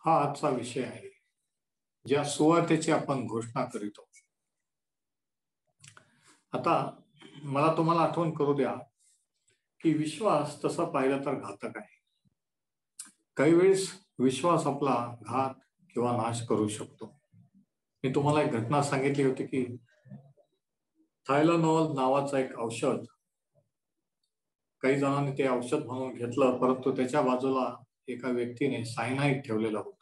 हा आजचा विषय आहे, ज्या सुवार्तेची आपण घोषणा करीतो. आता मला तुम्हाला आठवण करू द्या की विश्वास तसा पाहिला तर घातक आहे. काही वेळेस विश्वास आपला घात किंवा नाश करू शकतो. मी तुम्हाला एक घटना सांगितली होती की थायलोनॉल नावाचं एक औषध, काही जणांनी ते औषध म्हणून घेतलं, परंतु त्याच्या बाजूला एका व्यक्तीने सायनाईड ठेवलेलं होतं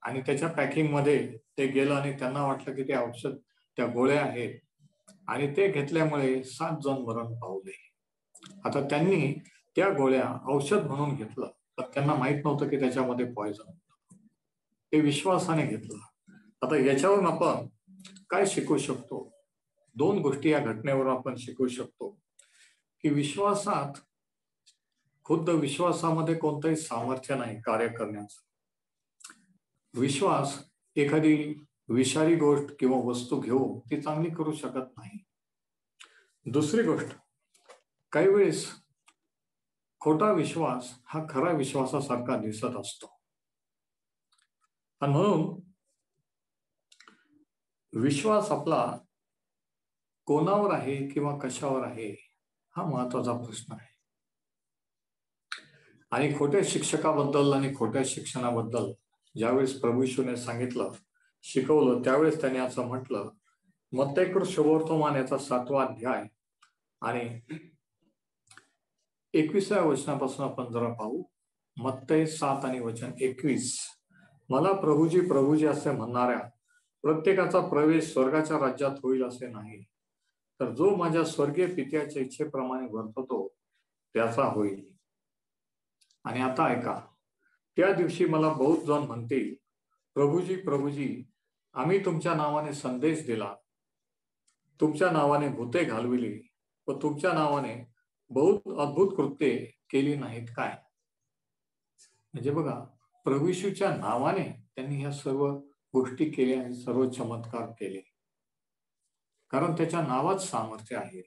आणि त्याच्या पॅकिंग मध्ये ते गेलं आणि त्यांना वाटलं की ते औषध, त्या गोळ्या आहेत आणि ते घेतल्यामुळे 7 जण मरण पावले. आता त्यांनी त्या गोळ्या औषध म्हणून घेतलं, पण त्यांना माहित नव्हतं की त्याच्यामध्ये पॉइझन होतं. ते विश्वासाने घेतलं. आता याच्यावरून आपण काय शिकू शकतो? 2 गोष्टी या घटनेवर आपण शिकू शकतो की विश्वासात, खुद्द विश्वासामध्ये कोणतंही सामर्थ्य नाही कार्य करण्याचं. विश्वास एखादी विषारी गोष्ट किंवा वस्तू घेऊन ती चांगली करू शकत नाही. दुसरी गोष्ट, काही वेळेस खोटा विश्वास हा खरा विश्वासासारखा दिसत असतो आणि म्हणून विश्वास आपला कोणावर आहे किंवा कशावर आहे हा महत्वाचा प्रश्न आहे. आणि खोट्या शिक्षकाबद्दल आणि खोट्या शिक्षणाबद्दल ज्यावेळेस प्रभू येशूने सांगितलं, शिकवलं, त्यावेळेस त्याने असं म्हटलं, मत्तई शुभवर्तमान याचा 7वा अध्याय आणि 21व्या वचनापासून आपण जरा पाहू. मत्तई 7 आणि वचन 21. मला प्रभूजी प्रभूजी असे म्हणणाऱ्या प्रत्येकाचा प्रवेश स्वर्गाच्या राज्यात होईल असे नाही, तर जो माझ्या स्वर्गीय पित्याच्या इच्छेप्रमाणे वर्ततो त्याचा होईल. आणि आता ऐका, त्या दिवशी मला बहुत जण म्हणतील, प्रभूजी प्रभूजी, आम्ही तुमच्या नावाने संदेश दिला, तुमच्या नावाने भूते घालविली व तुमच्या नावाने बहुत अद्भुत कृत्ये केली नाहीत काय? म्हणजे बघा, प्रभू येशूच्या नावाने त्यांनी ह्या सर्व गोष्टी केल्या आणि सर्व चमत्कार केले, कारण त्याच्या नावात सामर्थ्य आहे.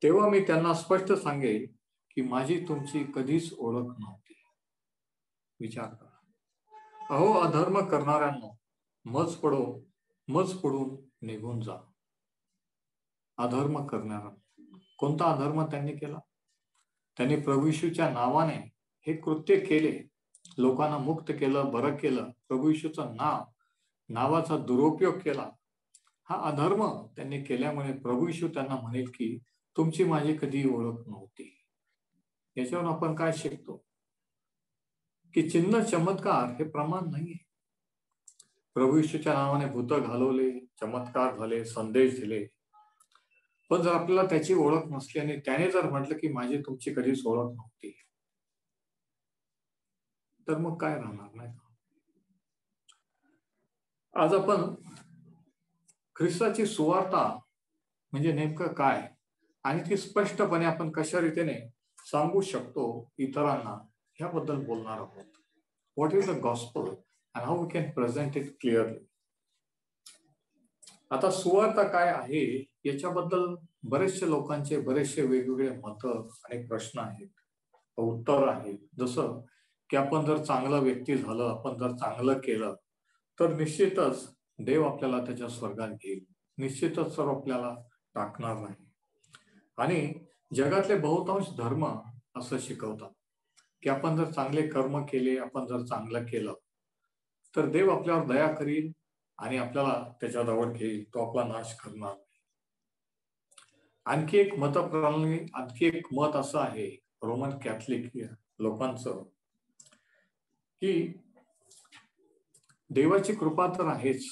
तेव्हा मी त्यांना स्पष्ट सांगेल की माझी तुमची कधीच ओळख नव्हती. विचार करा. अहो अधर्म करणाऱ्यांनो, मज पडून निघून जा. अधर्म करणारा, कोणता अधर्म त्यांनी केला? त्यांनी प्रभू येशूच्या नावाने हे कृत्य केले, लोकांना मुक्त केलं, बरं केलं. प्रभू येशूचं नावाचा दुरुपयोग केला. हा अधर्म त्यांनी केल्यामुळे प्रभू येशू त्यांना म्हणेल की तुमची माझी कधी ओळख नव्हती. याच्यावरून आपण काय शिकतो? की चिन्ह चमत्कार हे प्रमाण नाहीये. प्रभू येशूच्या नावाने भूत घालवले, चमत्कार झाले, संदेश दिले, पण जर आपल्याला त्याची ओळख नसली आणि त्याने जर म्हटलं की माझी तुमची कधीच ओळख नव्हती, तर मग काय राहणार, नाही का? आज आपण ख्रिस्ताची सुवार्ता म्हणजे नेमकं काय आणि ती स्पष्टपणे आपण कशा रीतीने सांगू शकतो इतरांना, ह्याबद्दल बोलणार आहोत. What is the gospel and how we can present it clearly. आता सुवार्ता काय आहे याच्याबद्दल बरेचसे लोकांचे बरेचसे वेगवेगळे मत आणि प्रश्न आहेत, उत्तर आहेत. जसं की आपण जर चांगला व्यक्ती झालं, आपण जर चांगलं केलं, तर निश्चितच देव आपल्याला त्याच्या स्वर्गात घेईल, निश्चितच सर्व आपल्याला टाकणार नाही. आणि जगातले बहुतांश धर्म असं शिकवतात की आपण जर चांगले कर्म केले, आपण जर चांगलं केलं, तर देव आपल्यावर दया करील आणि आपल्याला त्याच्याजवळ घेईल, तो आपला नाश करणार नाही. आणखी एक मतप्रणाली, आणखी एक मत असं आहे रोमन कॅथलिक लोकांचं, की देवाची कृपा तर आहेच,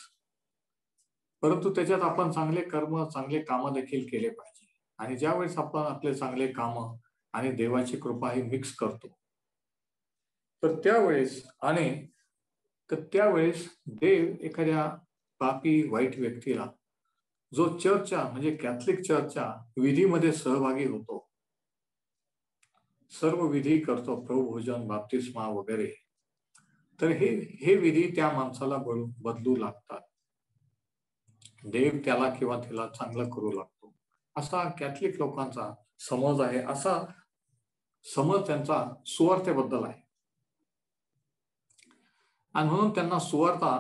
परंतु त्याच्यात आपण चांगले कर्म, चांगले कामं देखील केले पाहिजे. आणि ज्यावेळेस आपण आपले चांगले कामं आणि देवाची कृपा ही मिक्स करतो, तर त्यावेळेस देव एखाद्या पापी वाईट व्यक्तीला, जो चर्चच्या म्हणजे कॅथलिक चर्चच्या विधीमध्ये सहभागी होतो, सर्व विधी करतो, प्रभुभोजन, बाप्तिस्मा वगैरे, तर हे विधी त्या माणसाला बदलू लागतात. देव त्याला किंवा तिला चांगलं करू लागतो, असा कॅथलिक लोकांचा समज आहे. असा समज त्यांचा सुवार्थेबद्दल आहे. आणि म्हणून त्यांना सुवार्ता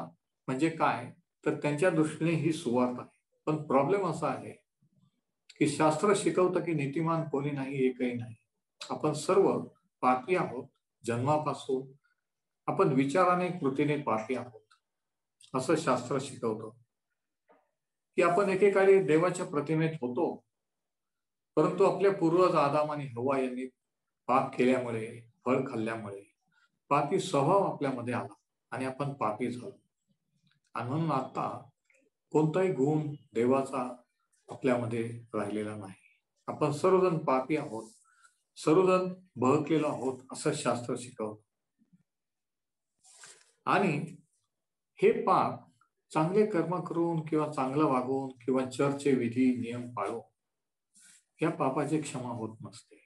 म्हणजे काय, तर त्यांच्या दृष्टीने ही सुवार्ता आहे. पण प्रॉब्लेम असा आहे की शास्त्र शिकवतं की नीतिमान कोणी नाही, एकही नाही. आपण सर्व पापी आहोत जन्मापासून. आपण विचाराने कृतीने पापी आहोत असं शास्त्र शिकवतं. की आपण एकेकाळी देवाच्या प्रतिमेत होतो, परंतु आपल्या पूर्वज आदाम आणि हव्वा यांनी पाप केल्यामुळे, फळ खाल्ल्यामुळे पापी स्वभाव आपल्यामध्ये आला आणि आपण पापी झालो. आणि म्हणून आता कोणताही गुण देवाचा आपल्यामध्ये राहिलेला नाही. आपण सर्वजण पापी आहोत, सर्वजण बहकलेलो आहोत असं शास्त्र शिकवतं. आणि हे पाप चांगले कर्म करून किंवा चांगलं वागून किंवा चर्चचे विधी नियम पाळून या पापाची क्षमा होत नसते.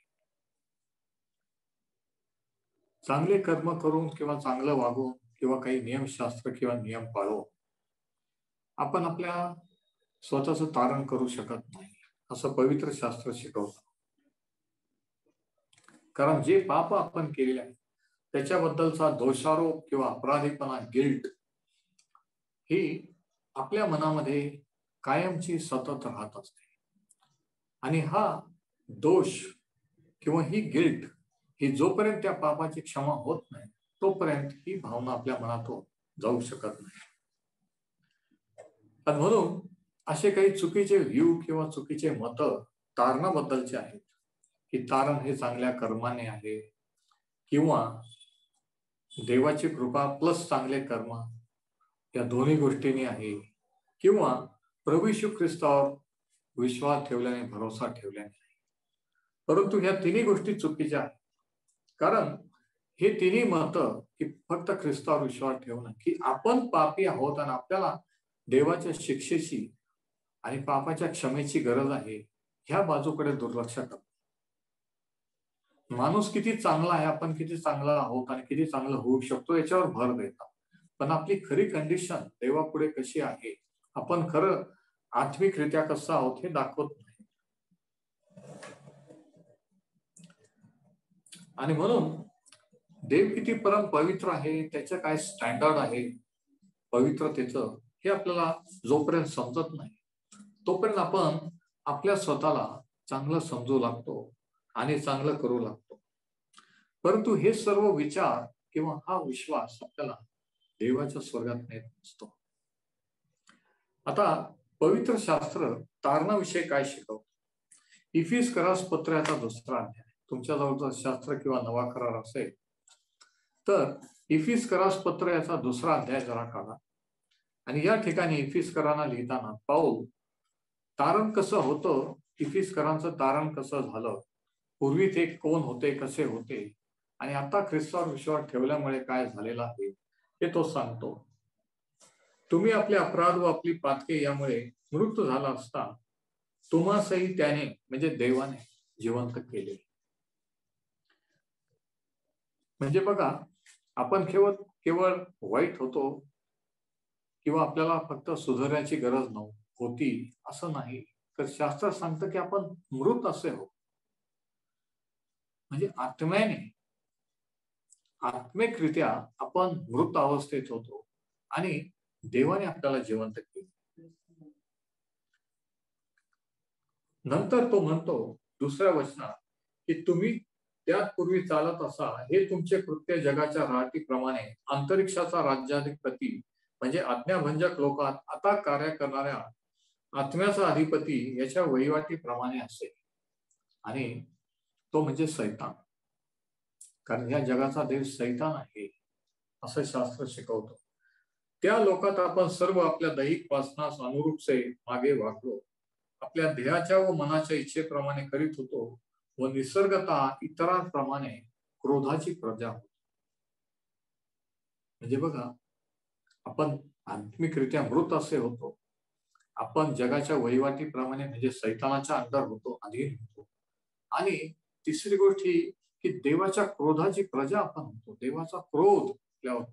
चांगले कर्म करून किंवा चांगलं वागून किंवा काही नियमशास्त्र किंवा नियम पाळून आपण आपल्या स्वतःचं तारण करू शकत नाही असं पवित्र शास्त्र शिकवतं. कारण जे पाप आपण केलेले आहे त्याच्याबद्दलचा दोषारोप किंवा अपराधीपणा, गिल्ट ही आपल्या मनामध्ये कायमची सतत राहत असते. आणि हा दोष किंवा ही गिल्ट ही जोपर्यंत त्या पापाची क्षमा होत नाही तोपर्यंत ही भावना आपल्या मनातून जाऊ शकत नाही. आणि म्हणून असे काही चुकीचे व्ह्यू किंवा चुकीचे मत तारणाबद्दलचे आहेत की तारण हे चांगल्या कर्माने आहे किंवा देवाची कृपा प्लस चांगले कर्म या दोन्ही गोष्टींनी आहे किंवा प्रभू येशू ख्रिस्तावर विश्वास ठेवल्याने, भरोसा ठेवल्याने आहे. परंतु ह्या तिन्ही गोष्टी चुकीच्या आहेत. कारण हे तिन्ही मत की फक्त ख्रिस्तावर विश्वास ठेवणं की आपण पापी आहोत आणि आपल्याला देवाच्या शिक्षेची आणि पापाच्या क्षमेची गरज आहे ह्या बाजूकडे दुर्लक्ष करतो. माणूस किती चांगला आहे, आपण किती चांगला आहोत आणि किती चांगलं होऊ शकतो याच्यावर भर देतात. पण आपली खरी कंडिशन देवापुढे कशी आहे, आपण खरं आत्मिकरित्या कसं आहोत हे दाखवत नाही. आणि म्हणून देव किती परम पवित्र आहे, त्याचं काय स्टँडर्ड आहे पवित्रतेचं, हे आपल्याला जोपर्यंत समजत नाही तोपर्यंत आपण आपल्या स्वतःला चांगलं समजू लागतो आणि चांगलं करू लागतो. परंतु हे सर्व विचार किंवा हा विश्वास आपल्याला देवाच्या स्वर्गात नेत नसतो. आता पवित्र शास्त्र तारणाविषयी काय शिकवतं? इफिसकरास पत्राचा 2रा अध्याय, तुमच्याजवळ जर शास्त्र किंवा नवा करार असेल तर इफिसकरास पत्र याचा 2रा अध्याय जरा काढा. आणि या ठिकाणी इफिसकरांना लिहिताना पाऊल तारण कसं होतं, इफिसकरांचं तारण कसं झालं, पूर्वी ते कोण होते, कसे होते आणि आता ख्रिस्तावर विश्वास ठेवल्यामुळे काय झालेलं आहे हे तो सांगतो. तुम्ही आपले अपराध व आपली पातके यामुळे मृत झाला असता तुम्हासही त्याने म्हणजे देवाने जिवंत केले. म्हणजे बघा, आपण केवळ वाईट होतो किंवा आपल्याला फक्त सुधारण्याची गरज होती असं नाही, तर शास्त्र सांगतं की आपण मृत असे हो, म्हणजे आत्मिकरित्या आपण मृत अवस्थेत होतो आणि देवाने आपल्याला जिवंत केले. नंतर तो म्हणतो 2ऱ्या वचनात की तुम्ही त्यात पूर्वी चालत असा, हे तुमचे कृत्य जगाच्या राहटीप्रमाणे अंतरिक्षाचा राज्याधिपती म्हणजे आज्ञाभंजक लोकात आता कार्य करणाऱ्या आत्म्याचा अधिपती याच्या वहिवाटीप्रमाणे असेल. आणि तो म्हणजे सैतान, कारण या जगाचा देव सैतान आहे असं शास्त्र शिकवतं. त्या लोकात आपण सर्व आपल्या दैहिक वासनास अनुरूपसे मागे वागलो, आपल्या देहाच्या व मनाच्या इच्छेप्रमाणे करीत होतो व निसर्गता इतरांप्रमाणे क्रोधाची प्रजा होतो. म्हणजे बघा, आपण आत्मिकरित्या मृत असे होतो, आपण जगाच्या वहिवाटीप्रमाणे म्हणजे सैतानाच्या अंडर होतो, अधीन होतो. आणि तिसरी गोष्ट ही की देवाच्या क्रोधाची प्रजा आपण होतो, देवाचा क्रोध आपल्यावर.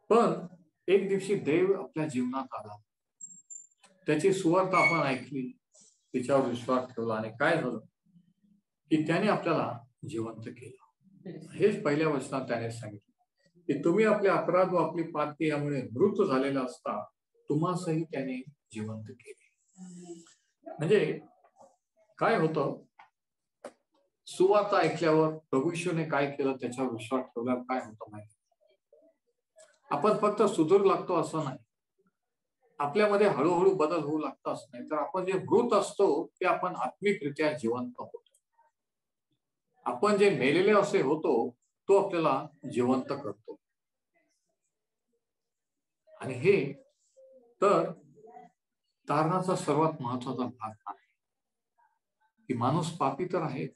पण एक दिवशी देव आपल्या जीवनात आला, त्याची सुवार्ता आपण ऐकली, तिच्यावर विश्वास ठेवला आणि काय झालं की त्याने आपल्याला जिवंत केलं. हेच पहिल्या वचनात त्याने सांगितलं की तुम्ही आपले अपराध व आपली पातकी यामुळे मृत झालेला असता तुम्हासही त्याने जिवंत केले. म्हणजे काय होतं, सुवार्ता ऐकल्यावर प्रभू येशूने काय केलं त्याच्यावर विश्वास ठेवल्यावर काय होतं माहिती, आपण फक्त सुधरू लागतो असं नाही, आपल्यामध्ये हळूहळू बदल होऊ लागतो असं नाही, तर आपण जे मृत असतो ते आपण आत्मिकरित्या जिवंत होतो. आपण जे मेलेले असे होतो तो आपल्याला जिवंत करतो. आणि हे तर तारणाचा सर्वात महत्वाचा भाग आहे की माणूस पापी तर आहे,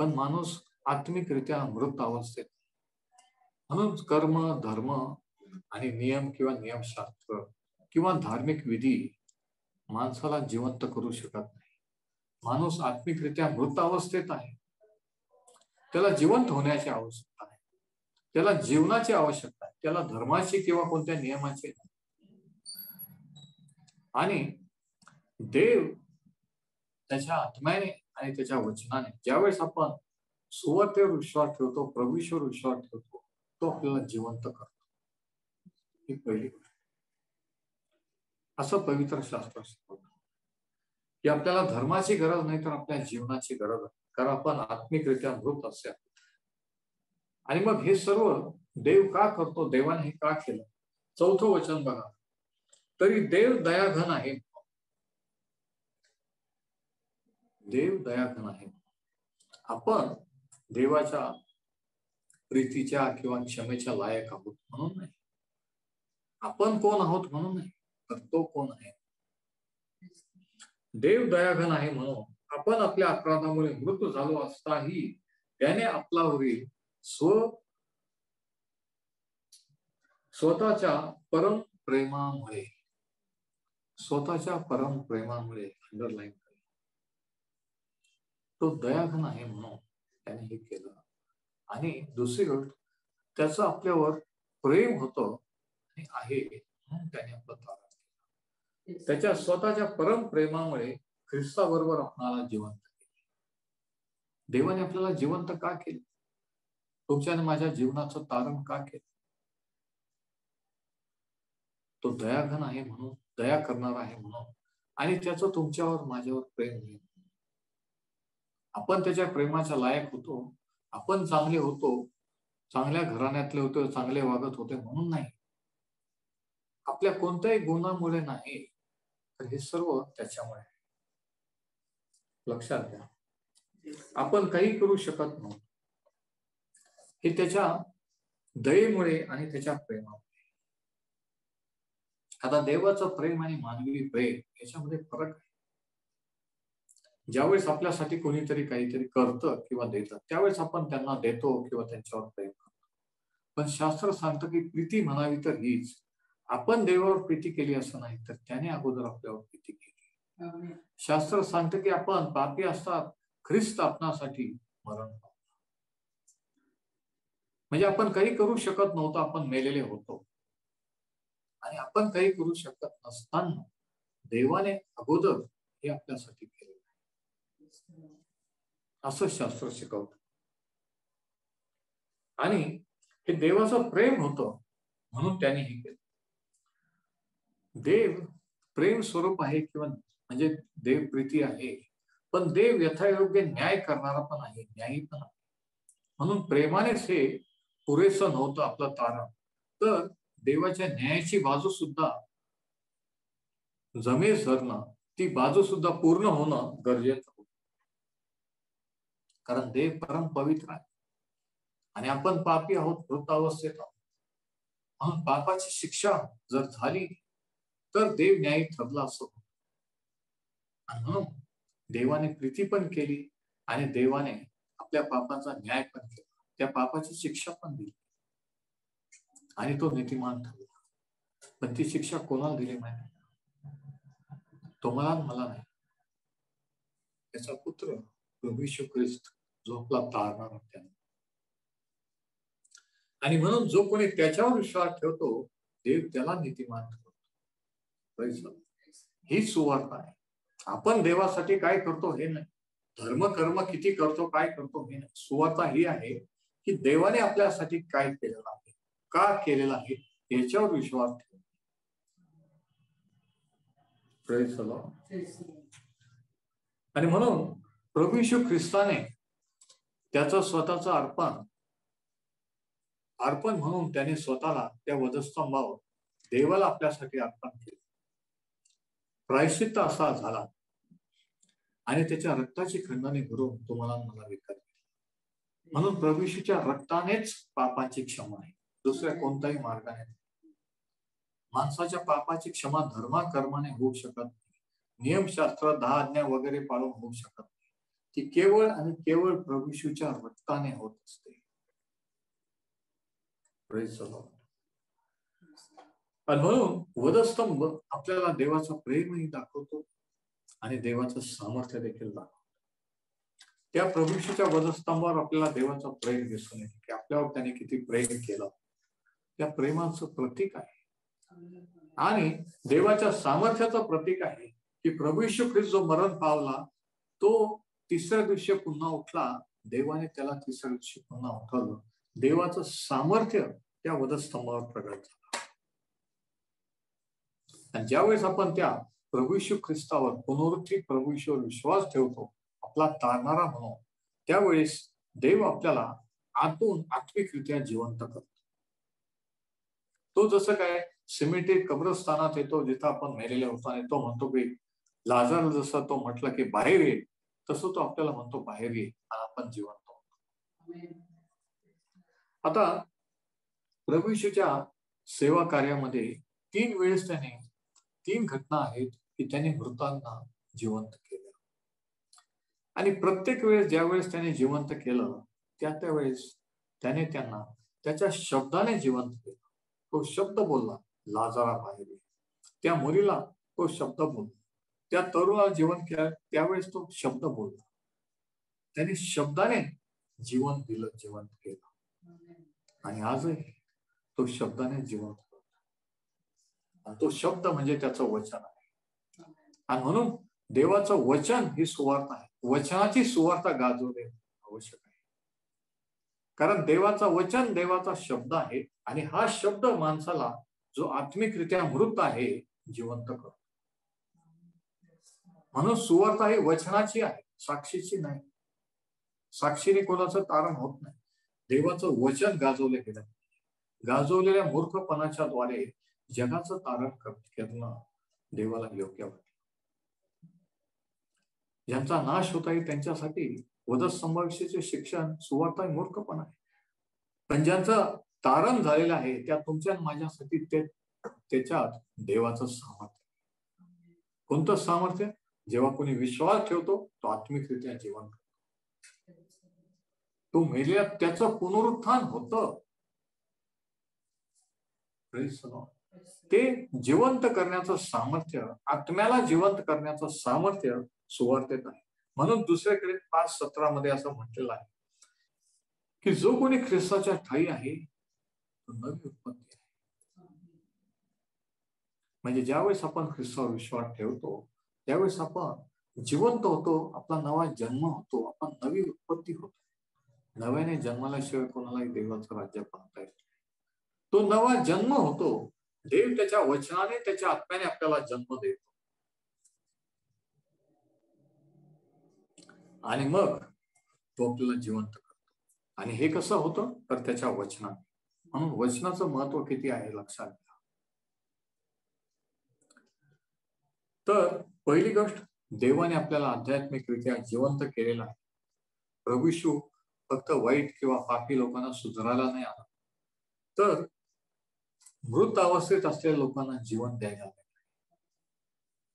पण माणूस आत्मिकरित्या मृत अवस्थेत. म्हणून कर्म, धर्म आणि नियम किंवा नियमशास्त्र किंवा धार्मिक विधी माणसाला जिवंत करू शकत नाही. माणूस आत्मिकरित्या मृत अवस्थेत आहे, त्याला जिवंत होण्याची आवश्यकता आहे, त्याला जीवनाची आवश्यकता आहे, त्याला धर्माची किंवा कोणत्या नियमाची नाही. आणि देव त्याच्या आत्म्याने आणि त्याच्या वचनाने ज्यावेळेस आपण सुवार्तेवर विश्वास ठेवतो, प्रभूवर विश्वास ठेवतो, तो आपल्याला जिवंत करतो. ही पहिली गोष्ट. असं पवित्र शास्त्र शिकवतं की आपल्याला धर्माची गरज नाही तर आपल्या जीवनाची गरज आहे, कारण आपण आत्मिकरित्या मृत असेल. आणि मग हे सर्व देव का करतो, देवाने हे का केलं? चौथं वचन बघा, तरी देव दयाघन आहे. देव दयाघन आहे. आपण देवाच्या प्रीतीच्या किंवा क्षमेच्या लायक आहोत म्हणून नाही, आपण कोण आहोत म्हणून नाही, तर तो कोण आहे. देव दयाघन आहे म्हणून आपण आपल्या अपराधामुळे मृत झालो असताही त्याने आपल्यावरील स्वतःच्या परम प्रेमामुळे अंडरलाईन तो दयाघन आहे म्हणून त्याने हे केलं. आणि दुसरी गोष्ट, त्याचं आपल्यावर प्रेम होतं आहे म्हणून त्याने आपलं तारण केलं. त्याच्या स्वतःच्या परम प्रेमामुळे ख्रिस्ताबरोबर आपल्याला जिवंत केले. देवाने आपल्याला जिवंत का केले? तुमच्या आणि माझ्या जीवनाचं तारण का केलं? तो दयाघन आहे म्हणून, दया करणार आहे म्हणून, आणि त्याचं तुमच्यावर माझ्यावर प्रेम आहे. आपण त्याच्या प्रेमाच्या लायक होतो, आपण चांगले होतो, चांगल्या घराण्यातले होते, चांगले वागत होते म्हणून नाही, आपल्या कोणत्याही गुणामुळे नाही, तर हे सर्व त्याच्यामुळे. लक्षात घ्या, आपण काही करू शकत नव्हतो, हे त्याच्या दयेमुळे आणि त्याच्या प्रेमामुळे. आता देवाचं प्रेम आणि मानवी प्रेम याच्यामध्ये फरक आहे. ज्यावेळेस आपल्यासाठी कोणीतरी काहीतरी करतं किंवा देतं त्यावेळेस आपण त्यांना देतो किंवा त्यांच्यावर प्रेम करतो. पण शास्त्र सांगतं की प्रीती म्हणावी तर हीच, आपण देवावर प्रीती केली असं नाही, तर त्याने अगोदर आपल्यावर प्रीती केली. शास्त्र सांगतं की आपण पापी असतात ख्रिस्त आपणासाठी मरण पावला. म्हणजे आपण काही करू शकत नव्हतो, आपण मेलेले होतो, आणि आपण काही करू शकत नसताना देवाने अगोदर हे आपल्यासाठी केले, असं शास्त्र शिकवतं. आणि हे देवाचं प्रेम होतं म्हणून त्याने हे केलं. देव प्रेम स्वरूप आहे किंवा म्हणजे देव प्रीती आहे, पण देव यथायोग्य न्याय करणारा पण आहे, न्यायी पण आहे. म्हणून प्रेमानेच हे पुरेसं नव्हतं आपलं तारण, तर देवाच्या न्यायाची बाजू सुद्धा जमेस धरणं, ती बाजू सुद्धा पूर्ण होणं गरजेचं होतं. कारण देव परम पवित्र आहे आणि आपण पापी आहोत, मृत अवस्थेत आहोत. म्हणून पापाची शिक्षा जर झाली तर देव न्यायी ठरला असतो. आणि म्हणून देवाने प्रीती पण केली आणि देवाने आपल्या पापाचा न्याय पण केला, त्या पापाची शिक्षा पण दिली आणि तो नीतिमान ठरला. पण ती शिक्षा कोणाला दिली माहिती? तुम्हाला मला नाही, त्याचा पुत्र प्रभू येशू ख्रिस्त जो आपला तारणार त्याने. आणि म्हणून जो कोणी त्याच्यावर विश्वास ठेवतो देव त्याला नीतिमान ठरवतो. ही सुवार्ता आहे. आपण देवासाठी काय करतो हे नाही, धर्म कर्म किती करतो काय करतो हे नाही. सुवार्ता ही आहे की देवाने आपल्यासाठी काय केलेलं आहे, का केलेलं आहे, याच्यावर विश्वास ठेवा. आणि म्हणून प्रभू येशू ख्रिस्ताने त्याचं स्वतःचं अर्पण म्हणून त्याने स्वतःला त्या वधस्तंभावर देवाला आपल्यासाठी अर्पण केले. प्रायश्चित्त असा झाला आणि त्याच्या रक्ताची खंडाने भरून तुम्हाला मला विकत घेतला. म्हणून प्रभू येशूच्या रक्तानेच पापाची क्षमा आहे, दुसऱ्या कोणत्याही मार्गाने नाही. माणसाच्या पापाची क्षमा धर्माकर्माने होऊ शकत नाही, नियमशास्त्र 10 आज्ञा वगैरे पाळून होऊ शकत नाही. ती केवळ आणि केवळ प्रभू येशूच्या रक्ताने होत असते. आणि म्हणून वधस्तंभ आपल्याला देवाचा प्रेमही दाखवतो आणि देवाचं सामर्थ्य देखील दाखवतो. त्या प्रभू येशूच्या वधस्तंभावर आपल्याला देवाचं प्रेम दिसून येते की आपल्यावर त्याने किती प्रेम केलं. त्या प्रेमाचं प्रतीक आहे आणि देवाच्या सामर्थ्याचं प्रतीक आहे की प्रभू येशू ख्रिस्त जो मरण पावला तो तिसऱ्या दिवशी पुन्हा उठला. देवाने त्याला तिसऱ्या दिवशी पुन्हा उठवलं. देवाचं सामर्थ्य त्या वधस्तंभावर प्रगट झालं. आणि ज्यावेळेस आपण त्या प्रभू येशू ख्रिस्तावर, पुनरुत्थित प्रभू येशूवर विश्वास ठेवतो आपला तारणारा म्हणून, त्यावेळेस देव आपल्याला आतून आत्मिकरित्या जिवंत करतो. तो जसं काय सिमेंटेड कब्रस्थानात येतो जिथं आपण मेलेले होतो आणि तो म्हणतो की लाजर जसं तो म्हटलं की बाहेर येईल, तसं तो आपल्याला म्हणतो बाहेर येईल आणि आपण जिवंत होतो. आता प्रभू येशूच्या सेवा कार्यामध्ये 3 वेळेस त्याने 3 घटना आहेत की त्याने मृतांना जिवंत केलं. आणि प्रत्येक वेळेस ज्यावेळेस त्याने जिवंत केलं त्या वेळेस त्याने त्यांना त्याच्या शब्दाने जिवंत केलं. तो शब्द बोलला, लाजारा बाहेर ये. त्या मुलीला तो शब्द बोलला. त्या तरुणाला जीवन केलं त्यावेळेस तो शब्द बोलला. त्याने शब्दाने जीवन दिलं, जिवंत केलं. आणि आजही तो शब्दाने जिवंत करतो. आणि तो शब्द म्हणजे त्याचं वचन आहे. आणि म्हणून देवाचं वचन ही सुवार्ता आहे. वचनाची सुवार्ता गाजवणे आवश्यक आहे. कारण देवाचं वचन देवाचा शब्द आहे आणि हा शब्द माणसाला जो आत्मिकरित्या मृत आहे जिवंत करतो. म्हणून सुवार्ता ही वचनाची आहे, साक्षीची नाही. साक्षीने कोणाचं तारण होत नाही. देवाचं वचन गाजवले गेलं. गाजवलेल्या मूर्खपणाच्या द्वारे जगाचं तारण करणं देवाला योग्य वाटतं. ज्यांचा नाश होत आहे त्यांच्यासाठी वधस्तंभाविषयीचे शिक्षण सुवार्ता मूर्खपणा आहे. पण ज्यांचं तारण झालेलं आहे त्या तुमच्या माझ्यासाठी त्याच्यात देवाचं सामर्थ्य. कोणतं सामर्थ्य? जेव्हा कोणी विश्वास ठेवतो तो आत्मिकरित्या जीवन करतो. तो मेलेला त्याचं पुनरुत्थान होतं. ते जिवंत करण्याचं सामर्थ्य, आत्म्याला जिवंत करण्याचं सामर्थ्य सुवार्तेत आहे. म्हणून दुसऱ्याकडे 5:17 मध्ये असं म्हटलेलं आहे की जो कोणी ख्रिस्ताच्या ठायी आहे तो नवी उत्पत्ती आहे. म्हणजे ज्यावेळेस आपण ख्रिस्तावर विश्वास ठेवतो त्यावेळेस आपण जिवंत होतो, आपला नवा जन्म होतो, आपण नवी उत्पत्ती होतो. नव्याने जन्माल्याशिवाय कोणालाही देवाचं राज्य पाहता येत. तो नवा जन्म होतो. देव त्याच्या वचनाने त्याच्या आत्म्याने आपल्याला जन्म देतो आणि मग तो आपल्याला जिवंत करतो. आणि हे कसं होतं तर त्याच्या वचनाने. म्हणून वचनाचं महत्व किती आहे लक्षात घ्या. तर पहिली गोष्ट, देवाने आपल्याला आध्यात्मिकरित्या जिवंत केलेला आहे. प्रभू येशू फक्त वाईट किंवा पापी लोकांना सुधारायला नाही आला, तर मृत अवस्थेत असलेल्या लोकांना जीवन द्यायला लागले.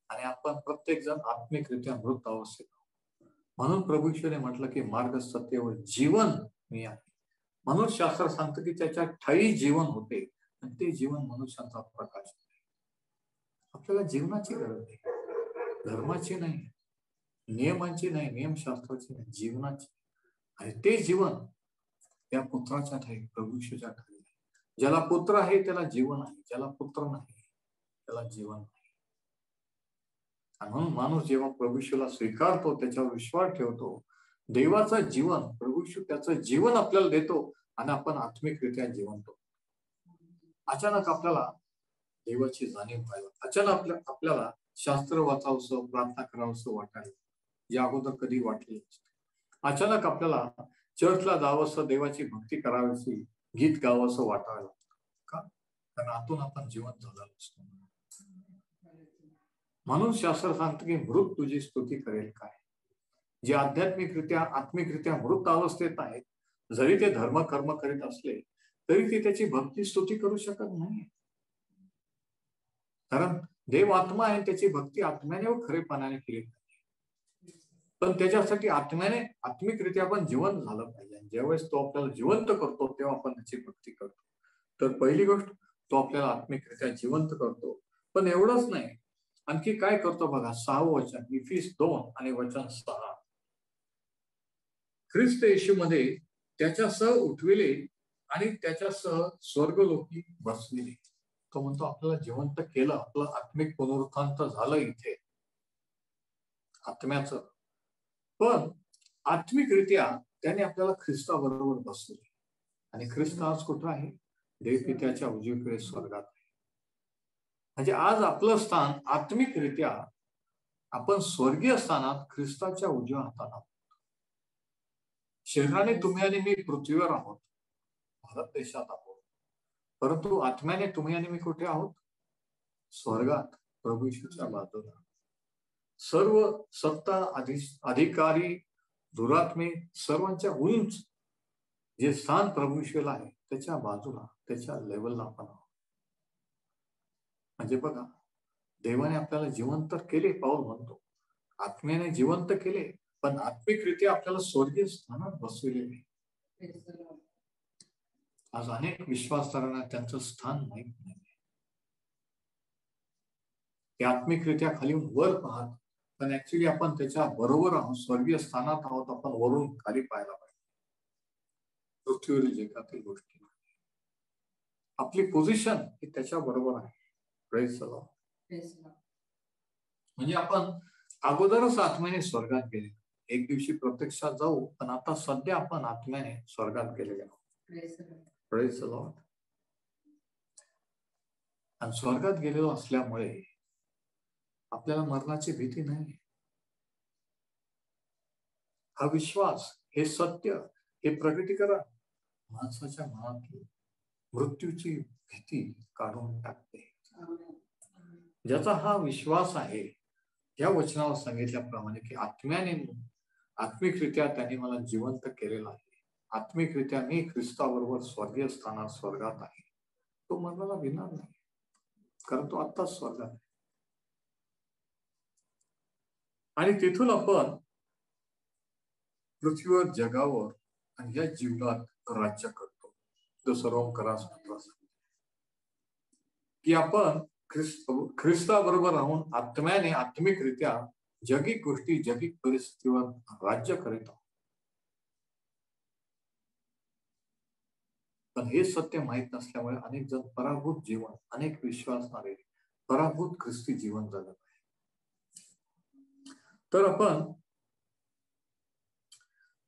आणि आपण प्रत्येक जण आत्मिकरित्या मृत अवस्थेत आहोत. म्हणून प्रभू येशूने म्हटलं की मार्ग, सत्य व जीवन मी आहे. म्हणून शास्त्र सांगतं की त्याच्या ठायी जीवन होते आणि ते जीवन मनुष्याचा प्रकाश आहे. आपल्याला जीवनाची गरज आहे, धर्माची नाही, नियमांची नाही, नियमशास्त्राची नाही, जीवनाची. आणि ते जीवन त्या पुत्राच्या ठाई, प्रभू येशूच्या ठाई. ज्याला पुत्र आहे त्याला जीवन आहे, ज्याला पुत्र नाही त्याला जीवन नाही. आणि म्हणून माणूस जेव्हा प्रभू येशूला स्वीकारतो, त्याच्यावर विश्वास ठेवतो, देवाचं जीवन, प्रभू येशू त्याचं जीवन आपल्याला देतो आणि आपण आत्मिकरित्या जिवंत होतो. अचानक आपल्याला देवाची जाणीव व्हायला, अचानक आपल्याला शास्त्र वाचावंसं, प्रार्थना करावंसं वाटायला, या अगोदर कधी वाटले नसते. अचानक आपल्याला चर्चला जावंसं, देवाची भक्ती करावीशी, गीत गावंसं वाटायला. का? कारण आतून आपण जिवंत झालेलो असतो. म्हणून शास्त्र सांगतं की मृत तुझी स्तुती करेल काय. जे आध्यात्मिकरित्या आत्मिकरित्या मृत अवस्थेत आहेत, जरी ते धर्म कर्म करीत असले तरी ते त्याची भक्ती स्तुती करू शकत नाही. कारण देव आत्मा आहे, त्याची भक्ती आत्म्याने व खरेपणाने केली पाहिजे. पण त्याच्यासाठी आत्म्याने आत्मिकरित्या आपण जिवंत झालं पाहिजे. ज्यावेळेस तो आपल्याला जिवंत करतो तेव्हा आपण त्याची भक्ती करतो. तर पहिली गोष्ट, तो आपल्याला आत्मिकरित्या जिवंत करतो. पण एवढंच नाही, आणखी काय करतो बघा. 6वं वचन, इफिस 2 आणि वचन 6. ख्रिस्त येशूमध्ये त्याच्यासह उठविले आणि त्याच्यासह स्वर्गलोकी बसविले. तो म्हणतो आपल्याला जिवंत केलं, आपलं आत्मिक पुनरुत्थान तर झालं इथे आत्म्याचं. पण आत्मिकरित्या त्याने आपल्याला ख्रिस्ताबरोबर बसवले. आणि ख्रिस्त आज कुठं आहे? देवपित्याच्या उजवीकडे स्वर्गात आहे. म्हणजे आज आपलं स्थान आत्मिकरित्या आपण स्वर्गीय स्थानात ख्रिस्ताच्या उजव्या हाताला. शरीराने तुम्ही आणि मी पृथ्वीवर आहोत, भारत देशात आहोत, परंतु आत्म्याने तुम्ही आणि मी कुठे आहोत? स्वर्गात, प्रभू येशूच्या बाजूला. सर्व सत्ता अधिकारी दुरात्मे सर्वांच्या उंच जे स्थान प्रभू येशूला आहे त्याच्या बाजूला, त्याच्या लेवलला आपण आहोत. म्हणजे बघा, देवाने आपल्याला जिवंत तर केले. पाऊल म्हणतो आत्म्याने जिवंत केले, पण आत्मिकरित्या आपल्याला स्वर्गीय स्थानात बसविलेले. आज अनेक विश्वासधारांना त्यांचं स्थान माहित नाही. ते आत्मिकरित्या खाली वर पाहत, पण ऍक्च्युली आपण त्याच्या बरोबर आहोत, स्वर्गीय स्थानात आहोत. आपण वरून खाली पाहायला पाहिजे. पृथ्वीवरील जगातील गोष्टी, आपली पोझिशन ही त्याच्या बरोबर आहे. Praise the Lord. म्हणजे आपण अगोदरच आत्म्याने स्वर्गात गेले. एक दिवशी प्रत्यक्षात जाऊ, पण आता सध्या आपण आत्म्याने स्वर्गात गेलेले आहोत. Praise the Lord. आणि स्वर्गात गेलेलो असल्यामुळे आपल्याला मरणाची भीती नाही. हा विश्वास, हे सत्य, हे प्रगतीकरण माणसाच्या मनात मृत्यूची भीती काढून टाकते. ज्याचा हा विश्वास आहे, या वचनावर सांगितल्याप्रमाणे की आत्म्याने आत्मिकरित्या त्यांनी मला जिवंत केलेला आहे, आत्मिकरित्या मी ख्रिस्ताबरोबर स्वर्गीय स्थानात स्वर्गात आहे, तो मरणाला भिणार नाही, कारण तो आत्ताच स्वर्गात आहे. आणि तिथून आपण पृथ्वीवर, जगावर आणि या जीवनात राज्य करतो. दुसरं ओंकारास की आपण ख्रिस्ताबरोबर राहून आत्म्याने आत्मिकरित्या जगिक गोष्टी, जगिक परिस्थितीवर राज्य करीत आहोत. पण हे सत्य माहीत नसल्यामुळे अनेक जण पराभूत जीवन, अनेक विश्वासणारे पराभूत ख्रिस्ती जीवन जगत आहे. तर आपण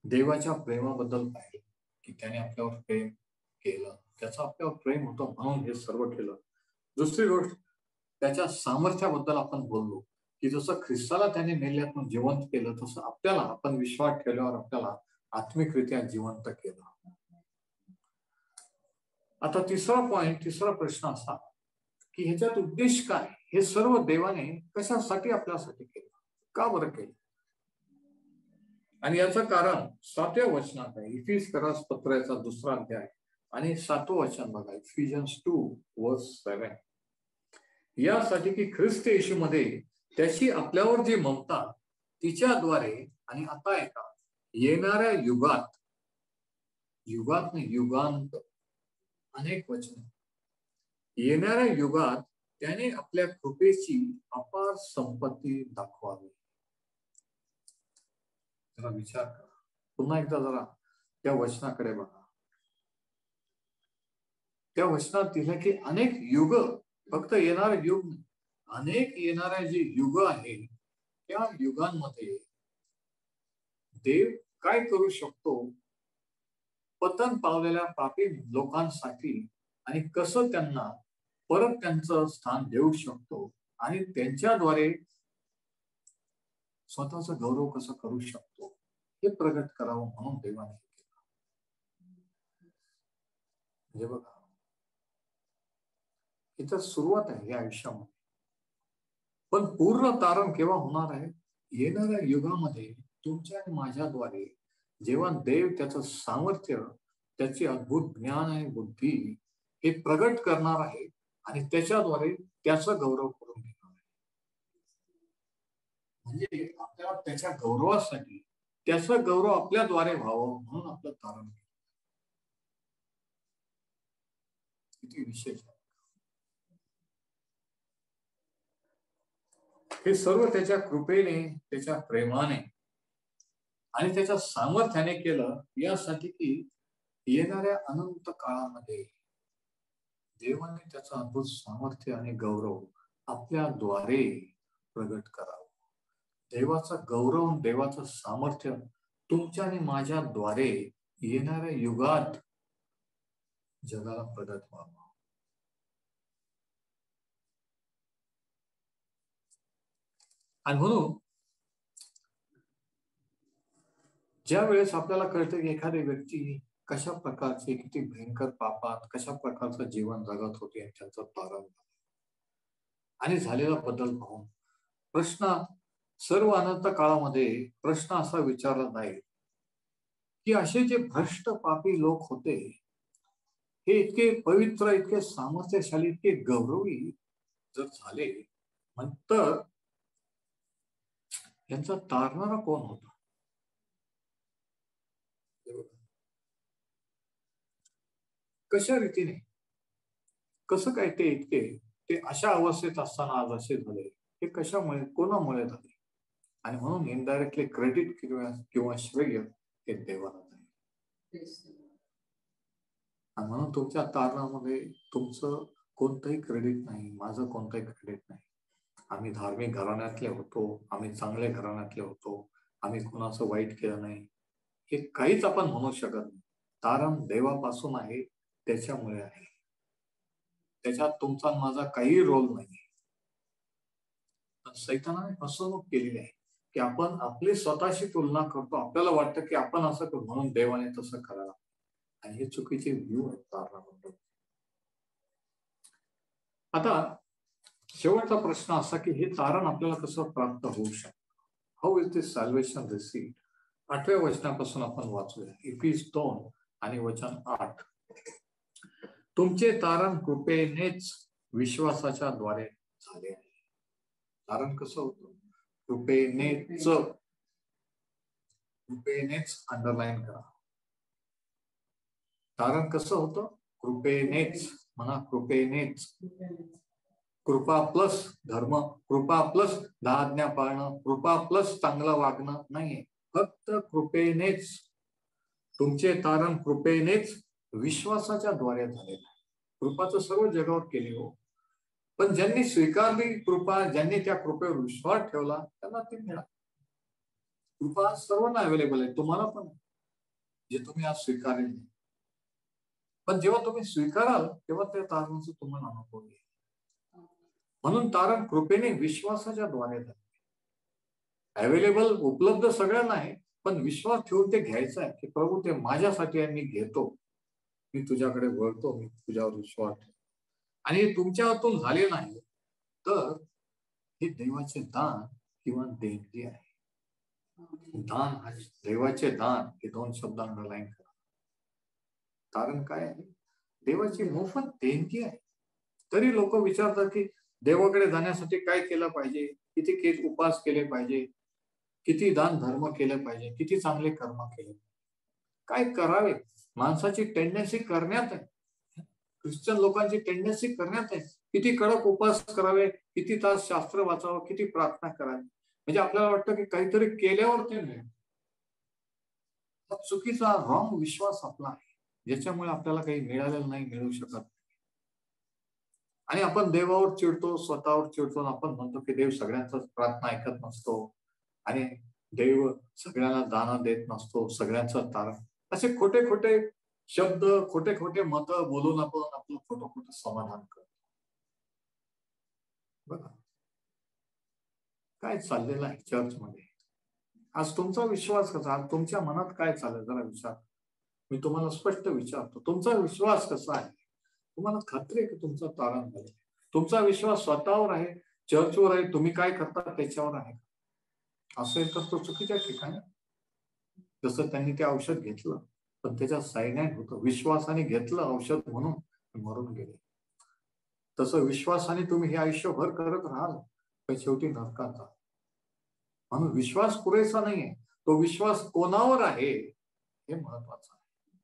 देवाच्या प्रेमाबद्दल पाहिलं की त्याने आपल्यावर प्रेम केलं, त्याचं आपल्यावर प्रेम होतं म्हणून हे सर्व केलं. दुसरी गोष्ट, त्याच्या सामर्थ्याबद्दल आपण बोललो की जसं ख्रिस्ताला त्याने मेल्यातून जिवंत केलं, तसं आपल्याला आपण विश्वास ठेवल्यावर आपल्याला आत्मिकरित्या जिवंत केलं. आता तिसरा प्रश्न असा की ह्याच्यात उद्देश काय? हे सर्व देवाने कशासाठी आपल्यासाठी केलं, का बरं केलं? आणि याचं कारण 7व्या वचनात आहे. इफिसकरास पत्राचा 2रा अध्याय आणि 7वं वचन बघा, इफिशियन्स 2:7. यासाठी की ख्रिस्त येशूमध्ये त्याची आपल्यावर जी ममता, तिच्याद्वारे आणि आता एका येणाऱ्या युगात, युगात नाही युगांत, अनेक वचन, येणाऱ्या युगात त्याने आपल्या कृपेची अपार संपत्ती दाखवावी. जरा विचार करा, पुन्हा एकदा जरा त्या वचनाकडे बघा. त्या वचनात दिलं की अनेक युग, फक्त येणारे युग, अनेक येणाऱ्या जे युग आहे त्या युगांमध्ये देव काय करू शकतो, पतन पावलेल्या पापी लोकांसाठी आणि कसं त्यांना परत त्यांचं स्थान देऊ शकतो आणि त्यांच्याद्वारे स्वतःचा गौरव कसा करू शकतो हे प्रगट करावं म्हणून देवाने केलं. म्हणजे बघा, इथं सुरुवात आहे या आयुष्यामध्ये, पण पूर्ण तारण केव्हा होणार आहे? येणाऱ्या युगामध्ये तुमच्या आणि माझ्याद्वारे जेव्हा देव त्याचं सामर्थ्य, त्याचे अद्भुत ज्ञान आणि बुद्धी हे प्रगट करणार आहे आणि त्याच्याद्वारे त्याचा गौरव करून घेणार आहे. म्हणजे आपल्याला त्याच्या गौरवासाठी त्याचा गौरव आपल्याद्वारे व्हावं म्हणून आपलं तारण किती विशेष आहे. हे सर्व त्याच्या कृपेने, त्याच्या प्रेमाने आणि त्याच्या सामर्थ्याने केलं, यासाठी की येणाऱ्या अनंत काळामध्ये देवाने त्याचं अद्भुत सामर्थ्य आणि गौरव आपल्याद्वारे प्रगट करावं. देवाचा गौरव, देवाचं सामर्थ्य तुमच्या आणि माझ्याद्वारे येणाऱ्या युगात जगाला प्रगट व्हावं. आणि म्हणून ज्या वेळेस आपल्याला कळतं की एखादी व्यक्ती कशा प्रकारचे, किती भयंकर पापात, कशा प्रकारचं जीवन जगत होते आणि त्यांचं तारण आणि झालेला बदल पाहून प्रश्न, सर्व अनंत काळामध्ये प्रश्न असा विचारला जाईल की असे जे भ्रष्ट पापी लोक होते, हे इतके पवित्र, इतके सामर्थ्यशाली, इतके गौरवी जर झाले, तर यांचा तारणारा कोण होता? कशा रीतीने, कसं काय ते इतके, ते अशा अवस्थेत असताना आज असे झाले, हे कशामुळे, कोणामुळे झाले? आणि म्हणून इनडायरेक्टली क्रेडिट किंवा श्रेय हे देवाला जाईल. आणि म्हणून तुमच्या तारणामध्ये तुमचं कोणतंही क्रेडिट नाही, माझं कोणतंही क्रेडिट नाही. आम्ही धार्मिक घराण्यातले होतो, आम्ही चांगल्या घराण्यातले होतो, आम्ही कोणाचं वाईट केलं नाही, हे काहीच आपण म्हणू शकत नाही. तारण देवापासून आहे, त्याच्यामुळे आहे. त्याच्यात तुमचा माझा काही रोल नाही. सैतानाने फसवणूक केलेली आहे की आपण आपली स्वतःशी तुलना करतो, आपल्याला वाटतं की आपण असं करू म्हणून देवाने तसं करायला, आणि हे चुकीचे व्ह्यू आहेत तारणाबद्दल. आता शेवटचा प्रश्न असा की हे तारण आपल्याला कसं प्राप्त होऊ शकतं? How is this salvation received? 8व्या वचनापासून आपण वाचूया. इफिस 2 आणि वचन 8. तुमचे तारण कृपेनेच विश्वासाच्या द्वारे झाले आहे. तारण कसं होतं? कृपेनेच. कृपेनेच अंडरलाईन करा. तारण कसं होतं? कृपेनेच. म्हणा, कृपेनेच. कृपा प्लस धर्म, कृपा प्लस 10 आज्ञा पाळणं, कृपा प्लस चांगलं वागणं नाहीये, फक्त कृपेनेच. तुमचे तारण कृपेनेच विश्वासाच्या द्वारे झालेलं आहे. कृपाचं सर्व जगावर केली हो, पण ज्यांनी स्वीकारली कृपा, ज्यांनी त्या कृपेवर विश्वास ठेवला, त्यांना ते मिळालं. कृपा सर्वांना अवेलेबल आहे, तुम्हाला पण, जे तुम्ही आज स्वीकारेल. पण जेव्हा तुम्ही स्वीकाराल तेव्हा त्या तारणाचं तुम्हाला अनुभव येईल. म्हणून तारण कृपेने विश्वासाच्या द्वारे झाले. अवेलेबल, उपलब्ध सगळ्यांना आहे, पण विश्वास ठेवून ते घ्यायचं आहे की प्रभू ते माझ्यासाठी आहे, मी घेतो, मी तुझ्याकडे वळतो, मी तुझ्यावर विश्वास ठेवतो. आणि हे तुमच्या हातून झाले नाही, तर हे देवाचे दान किंवा देणगी आहे. दान, देवाचे दान, हे 2 शब्द अंडरलाईन करा. कारण काय आहे? देवाची मोफत देणगी आहे. तरी लोक विचारतात की देवाकडे जाण्यासाठी काय केलं पाहिजे, किती उपास केले पाहिजे, किती दान धर्म केले पाहिजे, किती चांगले कर्म केले, काय करावे. माणसाची टेंडन्सी करण्यात आहे, ख्रिश्चन लोकांची टेंडन्सी करण्यात आहे, किती कडक उपास करावे, किती तास शास्त्र वाचावं, किती प्रार्थना करावी. म्हणजे आपल्याला वाटतं की काहीतरी केल्यावर ते मिळेल. चुकीचा रॉंग विश्वास आपला आहे, ज्याच्यामुळे आपल्याला काही मिळालेलं नाही, मिळू शकत. आणि आपण देवावर चिडतो, स्वतःवर चिडतो, आपण म्हणतो की देव सगळ्यांचाच प्रार्थना ऐकत नसतो आणि देव सगळ्यांना दान देत नसतो, सगळ्यांचं तारण, असे खोटे खोटे शब्द, खोटे खोटे मत बोलून आपण आपलं खोटं खोटं समाधान करतो. बघा काय चाललेलं आहे चर्चमध्ये. आज तुमचा विश्वास कसा, आज तुमच्या मनात काय चाललं जरा विचार. मी तुम्हाला स्पष्ट विचारतो, तुमचा विश्वास कसा आहे? तुम्हाला खात्री आहे की तुमचा तारण झाले? तुमचा विश्वास स्वतःवर आहे, चर्चवर आहे, तुम्ही काय करता त्याच्यावर आहे? असेल तर तो चुकीच्या ठिकाणी. जसं त्यांनी ते औषध घेतलं पण त्याच्यात सायनाइड होतं, विश्वासाने घेतलं औषध म्हणून मरून गेले. तसं विश्वासाने तुम्ही हे आयुष्यभर करत राहाल पण शेवटी नरकात जा. म्हणून विश्वास पुरेसा नाहीये, तो विश्वास कोणावर आहे हे महत्वाचं आहे.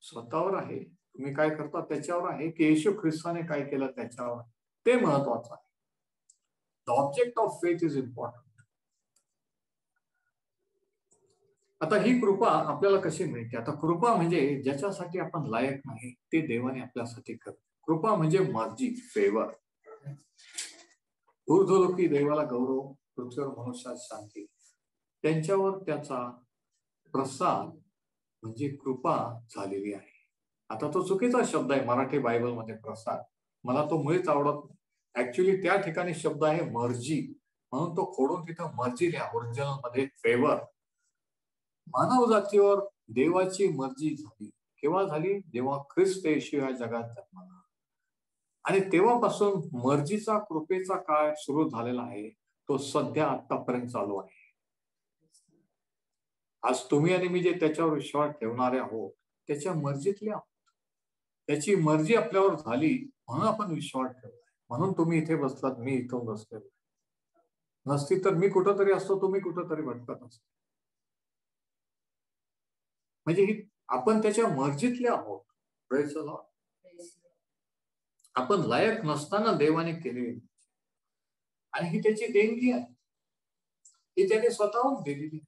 स्वतःवर आहे, तुम्ही काय करता त्याच्यावर आहे, की येशू ख्रिस्ताने काय केलं त्याच्यावर, ते महत्वाचं आहे. The object of faith is important. आता ही कृपा आपल्याला कशी मिळते? आता कृपा म्हणजे ज्याच्यासाठी आपण लायक नाही ते देवाने आपल्यासाठी करते. कृपा म्हणजे मर्जी, फेवर. ऊर्ध्वलोकी देवाला गौरव, पृथ्वीवर मनुष्यात शांती. त्यांच्यावर त्याचा प्रसाद म्हणजे कृपा झालेली आहे. आता तो चुकीचा शब्द आहे मराठी बायबलमध्ये प्रसाद, मला तो मुळीच आवडत नाही. ऍक्च्युली त्या ठिकाणी शब्द आहे मर्जी, म्हणून तो खोडून तिथं मर्जी लिहा ओरिजिनल मध्ये, फेवर. मानव जातीवर देवाची मर्जी झाली. केव्हा झाली? जेव्हा ख्रिस्त येशू या जगात जन्माला. आणि तेव्हापासून मर्जीचा कृपेचा काळ सुरू झालेला आहे, तो सध्या आतापर्यंत चालू आहे. आज तुम्ही आणि मी जे त्याच्यावर विश्वास ठेवणारे आहोत त्याच्या मर्जीतले आहोत. त्याची मर्जी आपल्यावर झाली म्हणून आपण विश्वास ठेवलाय, म्हणून तुम्ही इथे बसलात, मी इथून बसलेलो. नसती तर मी कुठंतरी असतो, तुम्ही कुठंतरी भटकत असतो. म्हणजे ही आपण त्याच्या मर्जीतले आहोत. Praise the Lord. आपण लायक नसताना देवाने केलेली आणि ही त्याची देणगी आहे, ही त्याने स्वतःहून दिलेली.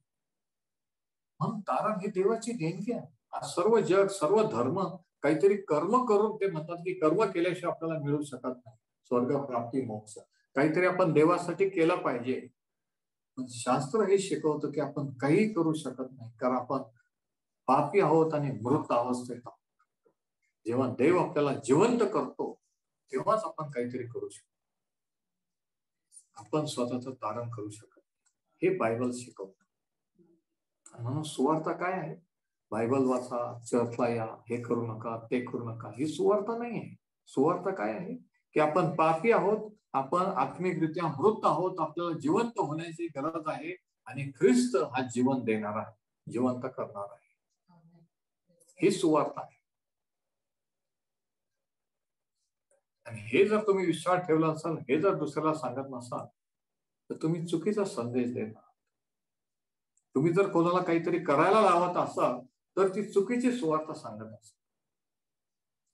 म्हणून तारण ही देवाची देणगी आहे. आज सर्व जग, सर्व धर्म काहीतरी कर्म करून ते म्हणतात की कर्म केल्याशिवाय आपल्याला मिळू शकत नाही स्वर्ग प्राप्ती, मोक्ष. काहीतरी आपण देवासाठी केलं पाहिजे. शास्त्र हे शिकवतं की आपण काही करू शकत नाही, कारण आपण पापी आहोत आणि मृत अवस्थेत आहोत. जेव्हा देव आपल्याला जिवंत करतो तेव्हाच आपण काहीतरी करू शकतो. आपण स्वतःचं तारण करू शकत, हे बायबल शिकवतं. म्हणून सुवार्ता काय आहे? बायबल वाचा, चर्चला या, हे करू नका, ते करू नका, ही सुवार्ता नाही आहे. सुवार्ता काय आहे? की आपण पापी आहोत, आपण आत्मिकरित्या मृत आहोत, आपल्याला जिवंत होण्याची गरज आहे आणि ख्रिस्त हा जीवन देणार आहे, जिवंत करणार आहे. ही सुवार्ता आहे. आणि हे जर तुम्ही विश्वास ठेवला असाल, हे जर दुसऱ्याला सांगत नसाल तर तुम्ही चुकीचा संदेश देता. तुम्ही जर कोणाला काहीतरी करायला लावत असाल तर ती चुकीची सुवार्ता सांगत असाल.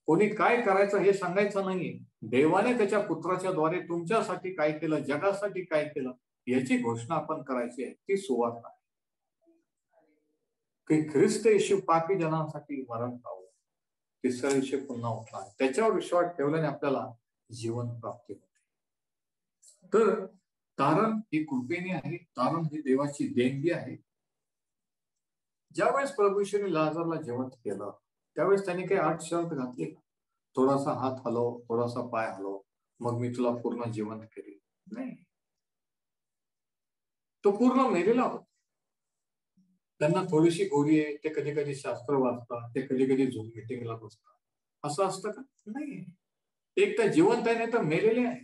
कोणी काय करायचं हे सांगायचं नाहीये, देवाने त्याच्या पुत्राच्या द्वारे तुमच्यासाठी काय केलं, जगासाठी काय केलं याची घोषणा आपण करायची आहे. ती सुवार्ता आहे की ख्रिस्त येशू पापी जनांसाठी मरण पावला, तिसऱ्या दिवशी पुन्हा उठला. त्याच्यावर विश्वास ठेवल्याने आपल्याला जीवन प्राप्ती होते. तर तारण ही कृपेने आहे, तारण ही देवाची देणगी आहे. ज्यावेळेस प्रभू येशूने लाजरला जिवंत केलं त्यावेळेस त्यांनी काही 8 शर्त घातली? थोडासा हात हलव, थोडासा पाय हलव, मग मी तुला पूर्ण जिवंत केले? नाही. तो पूर्ण मेलेला होता. त्यांना थोडीशी गोरी आहे, ते कधी कधी शास्त्र वाचतात, ते कधी कधी झूम मिटिंगला बसतात. असं असतं का? नाही. एक तर जिवंत आहे, नाही तर मेलेले आहे.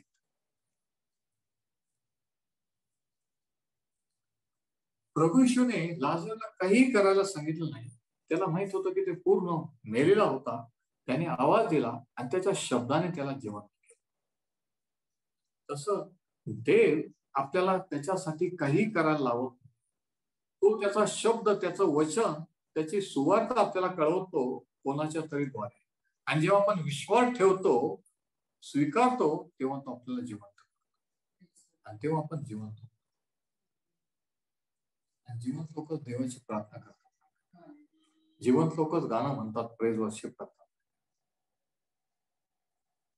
प्रभू येशूने लाजरला काही करायला सांगितलं नाही. त्याला माहित होतं की ते पूर्ण मेलेला होता. त्याने आवाज दिला आणि त्याच्या शब्दाने त्याला जिवंत केलं. तसं देव आपल्याला त्याच्यासाठी काही करायला लावत. तो त्याचा शब्द, त्याचं वचन, त्याची सुवार्ता आपल्याला कळवतो कोणाच्या तरी द्वारे. आणि जेव्हा आपण विश्वास ठेवतो, स्वीकारतो, तेव्हा तो आपल्याला जिवंत करतो. आणि तेव्हा आपण जिवंत होतो. जिवंत लोक देवाची प्रार्थना करतात, जिवंत लोकच गाणं म्हणतात, प्रेज वर्शिप करतात.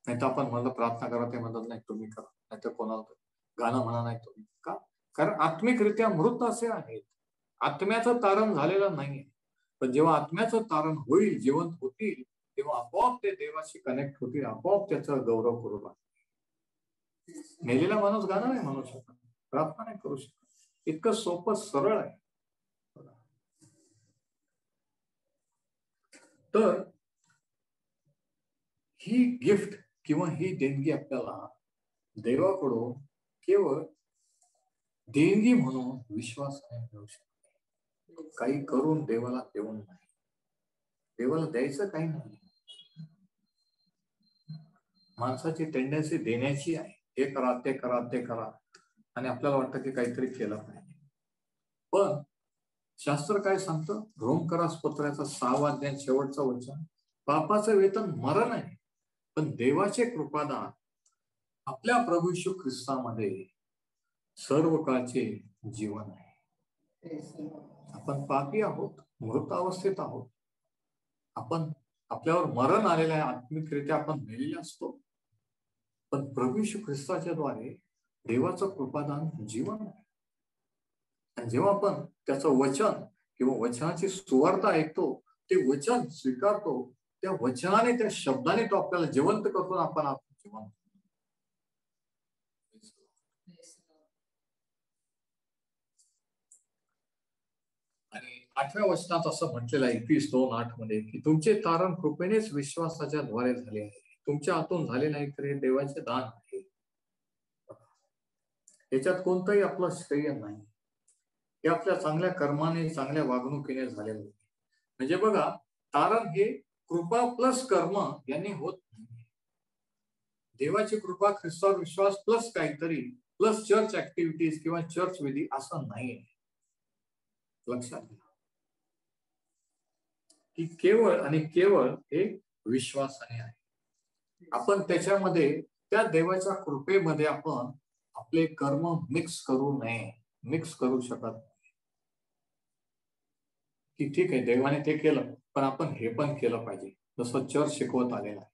नाही तर आपण म्हणलं प्रार्थना करा, ते म्हणतात नाही तुम्ही करा, नाही तर कोणाला गाणं म्हणा नाही तुम्ही का? कारण आत्मिकरित्या मृत असे आहेत, आत्म्याचं तारण झालेलं नाहीये. पण जेव्हा आत्म्याचं तारण होईल, जिवंत होतील, तेव्हा आपोआप ते देवाशी कनेक्ट होतील, आपोआप त्याचा गौरव करू लागतील. मेलेला माणूस गाणं नाही म्हणू शकत, प्रार्थना नाही करू शकत. इतकं सोपं सरळ आहे. तर ही गिफ्ट किंवा ही देणगी आपल्याला देवाकडून केवळ देणगी म्हणून विश्वासाने मिळू शकते. काही करून देवाला देऊन नाही. देवाला द्यायचं काही नाही. माणसाची टेंडन्सी देण्याची आहे. हे करा, ते करा, ते करा, आणि आपल्याला वाटतं की काहीतरी केलं पाहिजे. पण शास्त्र काय सांगतं? रोमकरास पत्राचा 6 अध्याय शेवटचं वचन, पापाचं वेतन मरण आहे, पण देवाचे कृपादान आपल्या प्रभू येशू ख्रिस्तामध्ये सर्व काळचे जीवन आहे. आपण पापी आहोत, मृत अवस्थेत आहोत, आपण आपल्यावर मरण आलेलं आहे, आत्मिकरित्या आपण मेलेले असतो, पण प्रभू येशू ख्रिस्ताच्या द्वारे देवाचं कृपादान जीवन आहे. आणि जेव्हा आपण त्याचं वचन किंवा वचनाची सुवार्ता ऐकतो, ते वचन स्वीकारतो, त्या वचनाने, त्या शब्दाने तो आपल्याला जिवंत करतो, आपण जिवंत. आणि 8व्या वचनात असं म्हटलेलं आहे 21:2-8 मध्ये की तुमचे तारण कृपेनेच विश्वासाच्या द्वारे झाले आहे. तुमच्या हातून झाले नाही तर हे देवाचे दान आहे. याच्यात कोणतंही आपलं श्रेय नाही. हे आपल्या चांगल्या कर्माने, चांगल्या वागणुकीने झालेलं आहे. म्हणजे बघा, तारण हे कृपा प्लस कर्म यांनी होत नाही. देवाची कृपा, ख्रिस्तावर विश्वास प्लस काहीतरी, प्लस चर्च ऍक्टिव्हिटीज किंवा चर्च विधी असं नाही. लक्षात घ्या की केवळ आणि केवळ हे विश्वासाने आहे. आपण त्याच्यामध्ये, त्या देवाच्या कृपेमध्ये आपण आपले कर्म मिक्स करू नये, मिक्स करू शकत नाही. की ठीक आहे, देवाने ते केलं, पण आपण हे पण केलं पाहिजे. जसं चर्च शिकवत आलेला आहे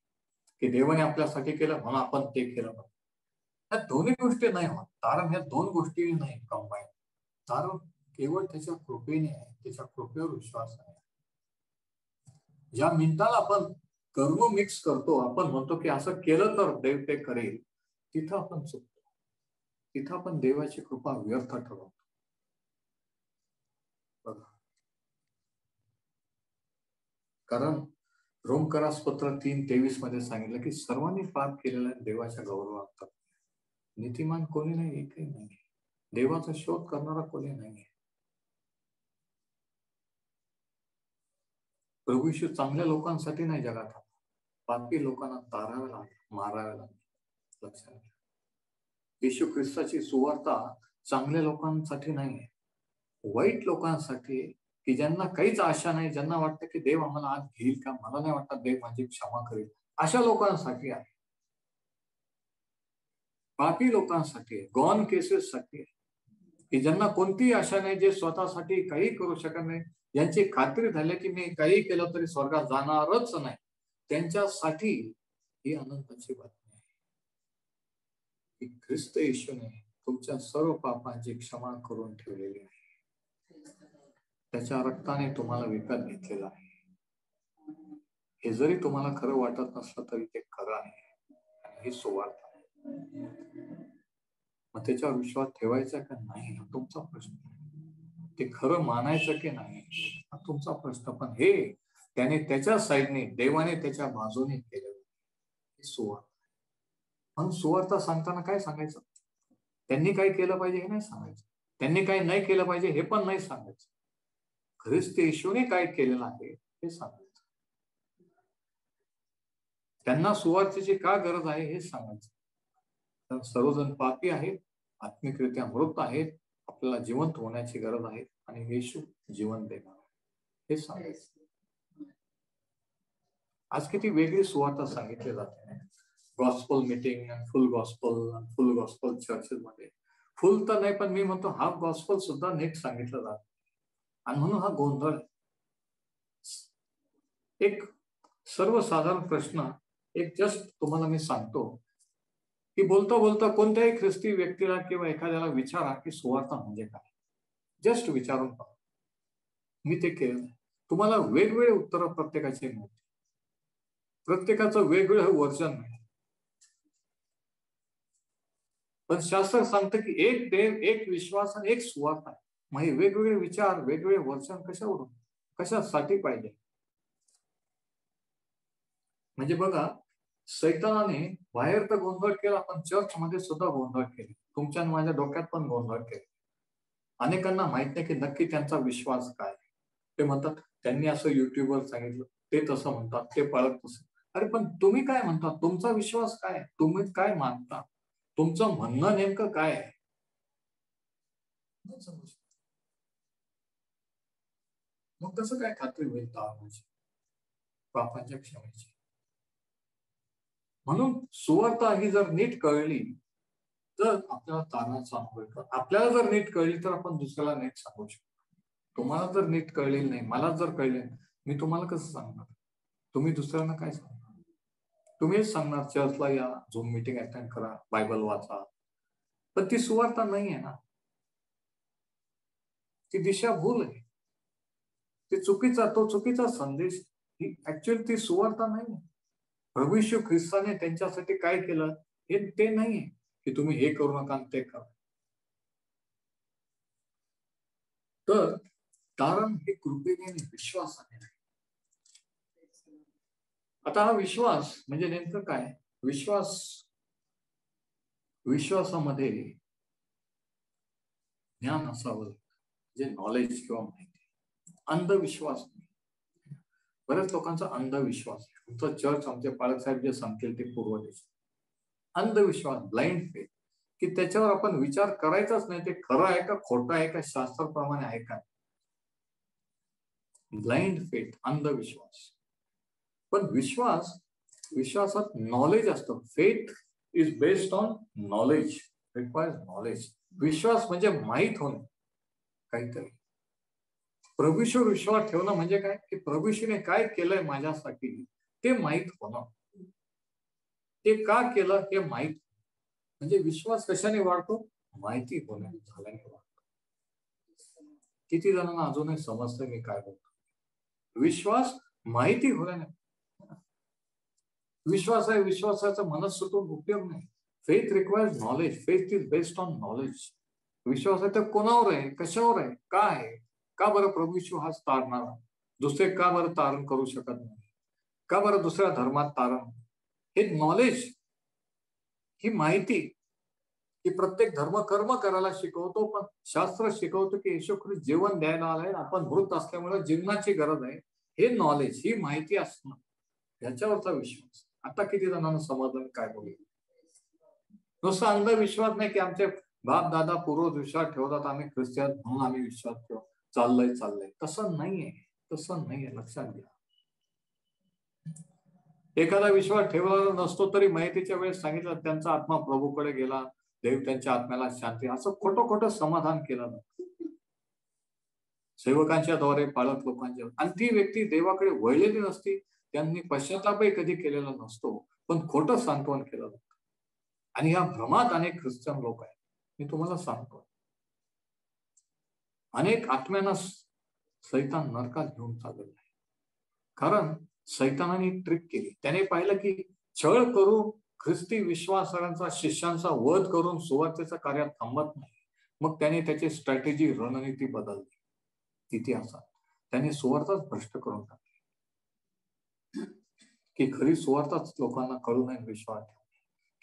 की देवाने आपल्यासाठी केलं म्हणून आपण ते केलं पाहिजे. ह्या दोन्ही गोष्टी नाही होत. कारण ह्या दोन गोष्टी नाही कंबाईन. कारण केवळ त्याच्या कृपेने आहे, त्याच्या कृपेवर विश्वास आहे. ज्या मिनिटाला आपण कर्म मिक्स करतो, आपण म्हणतो की असं केलं तर देव ते करेल, तिथं आपण चुकतो. तिथं आपण देवाची कृपा व्यर्थ ठरवतो. बघा, कारण रोमकरास पत्र 3:23 मध्ये सांगितलं की सर्वांनी पाप केलेला देवाच्या गौरवार्थ. नीतिमान कोणी नाही, एकही नाही. देवाचा शोध करणारा कोणी नाही. प्रभू येशू चांगल्या लोकांसाठी नाही जगात, पापी लोकांना तारावे लागले, मारावे लागले. लक्षात घ्या, येशू ख्रिस्ताची सुवार्ता चांगल्या लोकांसाठी नाही, वाईट लोकांसाठी, की ज्यांना काहीच आशा नाही, ज्यांना वाटतं की देव आम्हाला आज घेईल का, मला नाही वाटत देव माझी क्षमा करेल, अशा लोकांसाठी आहे. पापी लोकांसाठी, गॉन केसेस साठी, की ज्यांना कोणतीही आशा नाही, जे स्वतःसाठी काही करू शकत नाही, यांची खात्री झाली की मी काही केलं तरी स्वर्गात जाणारच नाही, त्यांच्यासाठी ही आनंदाची बातमी आहे की ख्रिस्त येशूने तुमच्या सर्व पापांची क्षमा करून ठेवलेली आहे. त्याच्या रक्ताने तुम्हाला विकत घेतलेला आहे. हे जरी तुम्हाला खरं वाटत नसलं तरी ते खरं आहे आणि ही सुवार्ता आहे. मग त्याच्यावर विश्वास ठेवायचा का नाही हा तुमचा प्रश्न. ते खरं मानायचं की नाही हा तुमचा प्रश्न. पण हे त्याने त्याच्या साईडने, देवाने त्याच्या बाजूने केलं, ही सुवार्ता. म्हणून सुवार्ता सांगताना काय सांगायचं? त्यांनी काय केलं पाहिजे हे नाही सांगायचं, त्यांनी काय नाही केलं पाहिजे हे पण नाही सांगायचं. ख्रिस्त येशूने काय केलेलं आहे हे सांगायचं. त्यांना सुवार्तेची का गरज आहे हे सांगायचं. तर सर्वजण पापी आहेत, आत्मिकरित्या मृत आहेत, आपल्याला जिवंत होण्याची गरज आहे आणि येशू जीवन देणार हे सांगायचं. आज किती वेगळी सुवार्ता सांगितली जाते. गॉस्पल मीटिंग, फुल गॉस्पल चर्चेस मध्ये. फुल तर नाही, पण मी म्हणतो हाफ गॉस्पल सुद्धा नीट सांगितलं जात आणि म्हणून हा गोंधळ. एक सर्वसाधारण प्रश्न एक जस्ट तुम्हाला मी सांगतो की बोलता बोलता कोणत्याही ख्रिस्ती व्यक्तीला किंवा एखाद्याला विचारा की सुवार्ता म्हणजे काय. जस्ट विचारून पहा. मी ते केलं. तुम्हाला वेगवेगळे उत्तर प्रत्येकाचे मिळते, प्रत्येकाचं वेगवेगळं वर्जन मिळते. पण शास्त्र सांगतं की एक देव, एक विश्वास आणि एक सुवार्थ आहे. मग हे वेगवेगळे विचार, वेगवेगळे वर्जन कशावरून, कशासाठी पाहिजे? म्हणजे बघा, सैतानाने बाहेर तर गोंधळ केला, पण चर्च मध्ये सुद्धा गोंधळ केले. तुमच्या माझ्या डोक्यात पण गोंधळ केले. अनेकांना माहित नाही की नक्की त्यांचा विश्वास काय. ते म्हणतात त्यांनी असं युट्यूबवर सांगितलं, ते तसं म्हणतात, ते पळत तसं. अरे पण तुम्ही काय म्हणता? तुमचा विश्वास काय? तुम्ही काय मानता? तुमचं म्हणणं नेमकं काय आहे? मग कसं काय खात्री होईल तारणाची, पापांच्या क्षमेची? म्हणून सुवार्ता ही जर नीट कळली तर आपल्याला तारणाचा अनुभव येतो. आपल्याला जर नीट कळली तर आपण दुसऱ्याला नीट सांगू शकतो. तुम्हाला जर नीट कळलेली नाही, मला जर कळले, मी तुम्हाला कसं सांगणार? तुम्ही दुसऱ्यांना काय सांगणार? तुम्हीच सांगणार चर्चला या, झूम मीटिंग अटेंड करा, बायबल वाचा. पण ती सुवार्ता नाही आहे ना, ती दिशा भूल आहे, ती चुकीचा संदेश. ही ऍक्च्युअली ती सुवार्ता नाही. प्रभू येशू ख्रिस्ताने त्यांच्यासाठी काय केलं हे ते नाहीये की तुम्ही हे करू नका ते करा. तर कारण हे कृपेने विश्वासाने आहे. आता हा विश्वास म्हणजे नेमकं काय? विश्वासामध्ये ज्ञान असावं, जे नॉलेज किंवा माहिती. अंधविश्वास नाही. बऱ्याच लोकांचा अंधविश्वास आहे. आमचं चर्च, आमचे पालक साहेब जे सांगतील ते पूर्वदेश. अंधविश्वास, ब्लाइंड फेथ, की त्याच्यावर आपण विचार करायचाच नाही, ते खरं आहे का खोटं आहे का शास्त्राप्रमाणे आहे का. ब्लाइंड फेथ, अंधविश्वास. पण विश्वासात नॉलेज असतं. Faith is based on knowledge, requires knowledge. विश्वास म्हणजे माहीत होणं काहीतरी. प्रभूशीवर विश्वास ठेवणं म्हणजे काय? की प्रभूशीने काय केलंय माझ्यासाठी ते माहीत होणं. ते का केलं हे माहीत. म्हणजे विश्वास कशाने वाढतो? माहिती होण्याने, झाल्याने वाढतो. किती जणांना अजूनही समजतंय मी काय बोलतो? विश्वास माहिती होण्याने. विश्वास आहे, विश्वासाचा मनस सुटून उपयोग नाही. Faith requires knowledge. Faith is based on knowledge. विश्वास आहे तर कोणावर आहे, कशावर आहे, काय आहे? का बरं प्रभू येशू हाच तारणारा, दुसरे का बरं तारण करू शकत नाही? का बरं दुसऱ्या धर्मात तारण? हे नॉलेज, ही माहिती, की प्रत्येक धर्म कर्म करायला शिकवतो, पण शास्त्र शिकवतो की येशू ख्रिस्त जेवण द्यायला आलाय, आपण मृत असल्यामुळे जीवनाची गरज आहे. हे नॉलेज, ही माहिती असणं, याच्यावरचा विश्वास. आता किती जणांना समजलं काय बोलू? नुसता अंधविश्वास नाही की आमचे बाप दादा पूर्वज विश्वास ठेवतात, आम्ही ख्रिश्चन म्हणून आम्ही विश्वास ठेवतो, चाललंय. तसं नाहीये, तसं नाहीये, लक्षात घ्या. एखादा विश्वास ठेवला नसतो तरी माहितीच्या वेळेस सांगितलं त्यांचा आत्मा प्रभूकडे गेला, देव त्यांच्या आत्म्याला शांती, असं खोटं समाधान केलं. सेवकांच्या द्वारे, पालक लोकांच्या, आणि ती व्यक्ती देवाकडे वळलेली नसती, त्यांनी पश्चातापही कधी केलेला नसतो, पण खोटं सांत्वन केलं जातं. आणि या भ्रमात अनेक ख्रिश्चन लोक आहेत. मी तुम्हाला सांगतो, अनेक आत्म्यांना सैतान नरकात घेऊन चाललेला आहे. कारण सैतानाने ट्रिक केली. त्याने पाहिलं की छळ करून ख्रिस्ती विश्वासांचा, शिष्यांचा वध करून सुवार्तेचं कार्य थांबत नाही. मग त्याने त्याची स्ट्रॅटेजी, रणनीती बदलली. इतिहासात त्याने सुवार्ताच भ्रष्ट करून टाकली, की खरी सुवार्ताच लोकांना कळू नये विश्वास,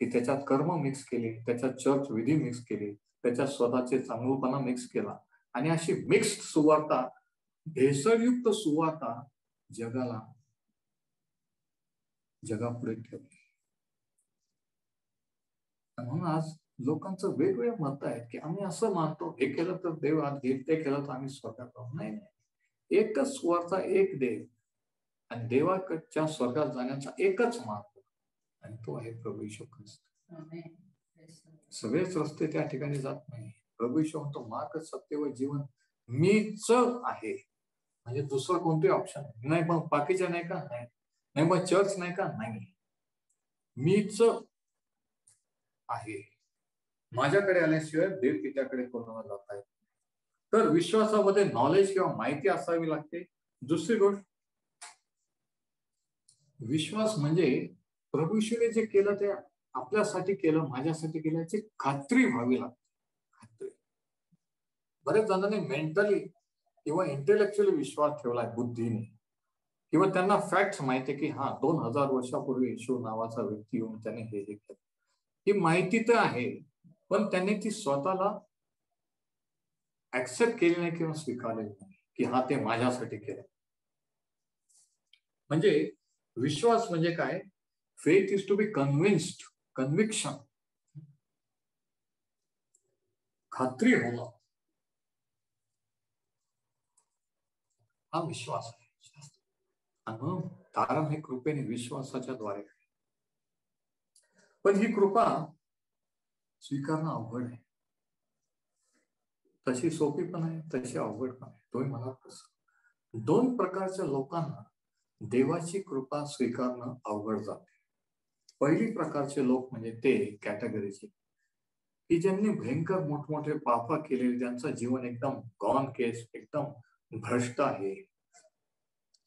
की त्याच्यात कर्म मिक्स केले, त्याच्यात चर्च विधी मिक्स केली, त्याच्यात स्वतःचे चांगुलपणा मिक्स केला, आणि अशी मिक्स्ड सुवार्ता, भेसळयुक्त सुवार्ता जगापुढे ठेवली. म्हणून आज लोकांचं वेगवेगळे मत आहेत की आम्ही असं मानतो, हे केलं तर देव आत घेईल, ते केलं तर आम्ही स्वर्गात जाऊ. नाही, एकच सुवार्ता, एक देव, आणि देवाच्या स्वर्गात जाण्याचा एकच मार्ग, आणि तो आहे प्रभू येशू ख्रिस्त. सगळेच रस्ते त्या ठिकाणी जात नाही. प्रभू येशू म्हणतो, मार्ग, सत्य व जीवन मीच आहे. म्हणजे दुसरं कोणते ऑप्शन नाही. मग बाकीच्या नाही का? नाही. मग चर्च नाही का? नाही. मीच आहे. माझ्याकडे आल्याशिवाय देव पित्याकडे कोणाला जाता येत. तर विश्वासामध्ये नॉलेज किंवा माहिती असावी लागते, दुसरी गोष्ट, विश्वास म्हणजे प्रभू येशूने जे केलं ते आपल्यासाठी केलं, माझ्यासाठी केलं याची खात्री व्हावी लागते. खात्री. बरेच जणांनी मेंटली किंवा इंटेलेक्च्युअली विश्वास ठेवलाय, बुद्धीने, किंवा त्यांना फॅक्ट्स माहिती आहे की हा 2000 वर्षापूर्वी येशू नावाचा व्यक्ती येऊन त्याने हे केलं. ही माहिती तर आहे, पण त्यांनी ती स्वतःला ऍक्सेप्ट केली नाही किंवा स्वीकारलेली नाही की हा ते माझ्यासाठी केलं. म्हणजे विश्वास म्हणजे काय? Faith is to be convinced, conviction, खात्री होणं, हा विश्वास आहे. आणि तारण हे कृपेने विश्वासाच्या द्वारे. पण ही कृपा स्वीकारणं अवघड आहे. तशी सोपी पण आहे, तशी अवघड पण आहे. तुम्ही म्हणाल कसं? दोन प्रकारच्या लोकांना देवाची कृपा स्वीकारणं अवघड जाते. पहिली प्रकारचे लोक म्हणजे ते कॅटेगरीचे की ज्यांनी भयंकर मोठमोठे पाप केलेले, ज्यांचं जीवन एकदम गॉन केस, एकदम भ्रष्ट आहे.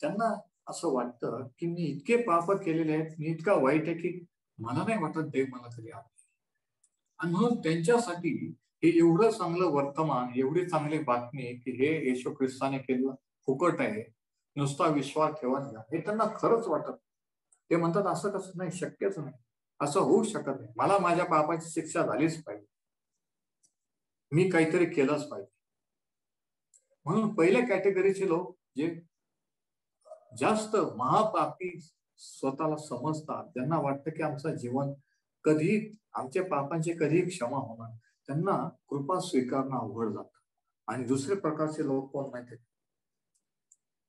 त्यांना असं वाटतं की मी इतके पाप केलेले आहेत, मी इतका वाईट आहे की मला नाही वाटत देव मला कधी आवडेल. आणि म्हणून त्यांच्यासाठी हे एवढं चांगलं वर्तमान, एवढी चांगली बातमी की हे येशू ख्रिस्ताने केलं फुकट आहे, नुसता विश्वास ठेवा, हे त्यांना खरंच वाटत. ते म्हणतात असं कसं? नाही, शक्यच नाही, असं होऊ शकत नाही, मला माझ्या पापाची शिक्षा झालीच पाहिजे, मी काहीतरी केलंच पाहिजे. म्हणून पहिल्या कॅटेगरीचे लोक जे जास्त महापापी स्वतःला समजतात, त्यांना वाटतं की आमचं जीवन कधी, आमच्या पापांची कधी क्षमा होणार, त्यांना कृपा स्वीकारणं अवघड जातं. आणि दुसरे प्रकारचे लोक कोण माहिती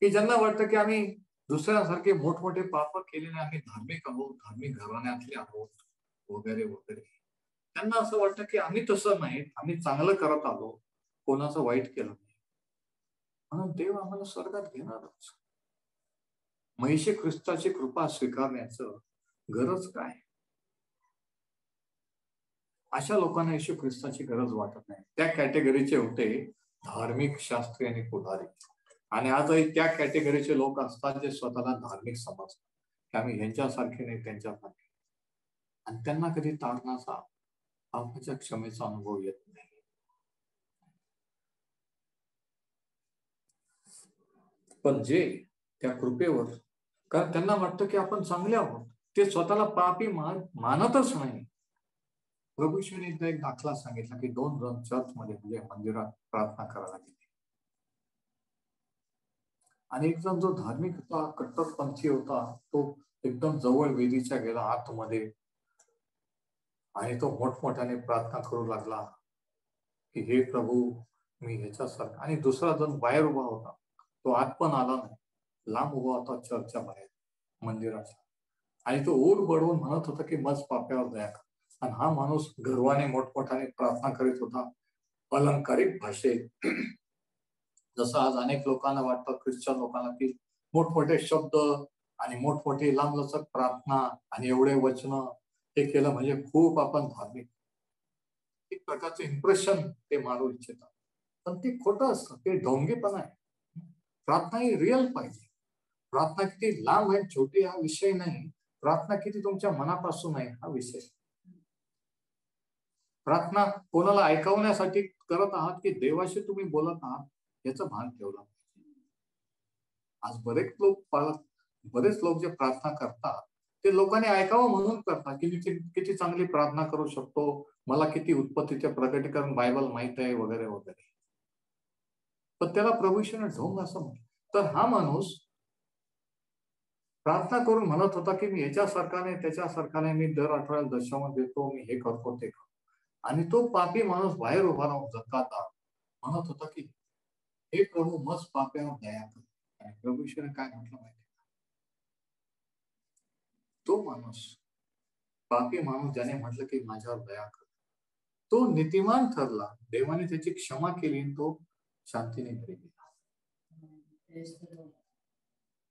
की ज्यांना वाटतं की आम्ही दुसऱ्यासारखे मोठमोठे पाप केलेले, आम्ही धार्मिक आहोत, धार्मिक घराण्यातले आहोत, वगैरे वगैरे. त्यांना असं वाटतं की आम्ही तसं नाही, आम्ही चांगलं करत आलो, कोणाचं वाईट केलं नाही, म्हणून देव आम्हाला स्वर्गात घेणारच. महिषी ख्रिस्ताची कृपा स्वीकारण्याचं गरज काय? अशा लोकांना येशू ख्रिस्ताची गरज वाटत नाही. त्या कॅटेगरीचे होते धार्मिक शास्त्री आणि पुढारी. आणि आजही त्या कॅटेगरीचे लोक असतात जे स्वतःला धार्मिक समजतात की आम्ही ह्यांच्यासारखे नाही, त्यांच्यासारखे, आणि त्यांना कधी तारणाचा, पापाच्या क्षमेचा अनुभव येत नाही. पण जे त्या कृपेवर, कारण त्यांना वाटतं की आपण चांगले आहोत, ते स्वतःला पापी मानतच नाही. प्रभू येशूने एकदा एक दाखला सांगितला की 2 जण चर्चमध्ये म्हणजे मंदिरात प्रार्थना करायला गेले, आणि एक जण जो धार्मिक होता, कट्टरपंथी होता, तो एकदम जवळ वेदीच्या गेला आतमध्ये, आणि तो मोठमोठ्याने प्रार्थना करू लागला की हे प्रभू, मी ह्याच्यासारखा. आणि दुसरा जण बाहेर उभा होता, तो आत पण आला नाही, लांब उभा होता चर्चच्या बाहेर, मंदिराच्या, आणि तो ओढ बडवून म्हणत होता की मज पाप्यावर दया कर. आणि हा माणूस गर्वाने मोठमोठ्याने प्रार्थना करीत होता, अलंकारिक भाषेत. जसं आज अनेक लोकांना वाटतं, ख्रिश्चन लोकांना, की मोठमोठे शब्द आणि मोठमोठे लांबलचक प्रार्थना आणि एवढे वचन हे केलं म्हणजे खूप आपण धार्मिक, एक प्रकारचे इम्प्रेशन ते मारू इच्छितात. पण ते खोटं असतं, ते ढोंगीपणा आहे. प्रार्थना ही रिअल पाहिजे. प्रार्थना किती लांब आहे, छोटी, हा विषय नाही. प्रार्थना किती तुमच्या मनापासून आहे, हा विषय. प्रार्थना कोणाला ऐकवण्यासाठी करत आहात की देवाशी तुम्ही बोलत आहात, याचं भान ठेवलं पाहिजे. आज बरेच लोक जे प्रार्थना करतात, ते लोकांनी ऐकावं म्हणून करतात की किती चांगली प्रार्थना करू शकतो, मला किती उत्पत्तीचे प्रकटीकरण बायबल माहित आहे, वगैरे वगैरे. पण त्याला प्रभू येशूने ढोंग असं म्हटलं. तर हा माणूस प्रार्थना करून म्हणत होता की मी याच्यासारखा नाही, त्याच्यासारखा नाही, मी दर आठवड्याला दशम देतो, मी हे करतो, ते करतो. आणि तो पापी माणूस बाहेर उभा राहून जकाता म्हणत होता की हे प्रभू, मस्त पाप्यावर दया कर. आणि प्रभू ईश्वराने काय म्हटलं माहिती? तो माणूस, पापी माणूस ज्याने म्हटलं की माझ्यावर दया कर, तो नीतिमान ठरला, देवाने त्याची क्षमा केली, तो शांतीने घरी गेला.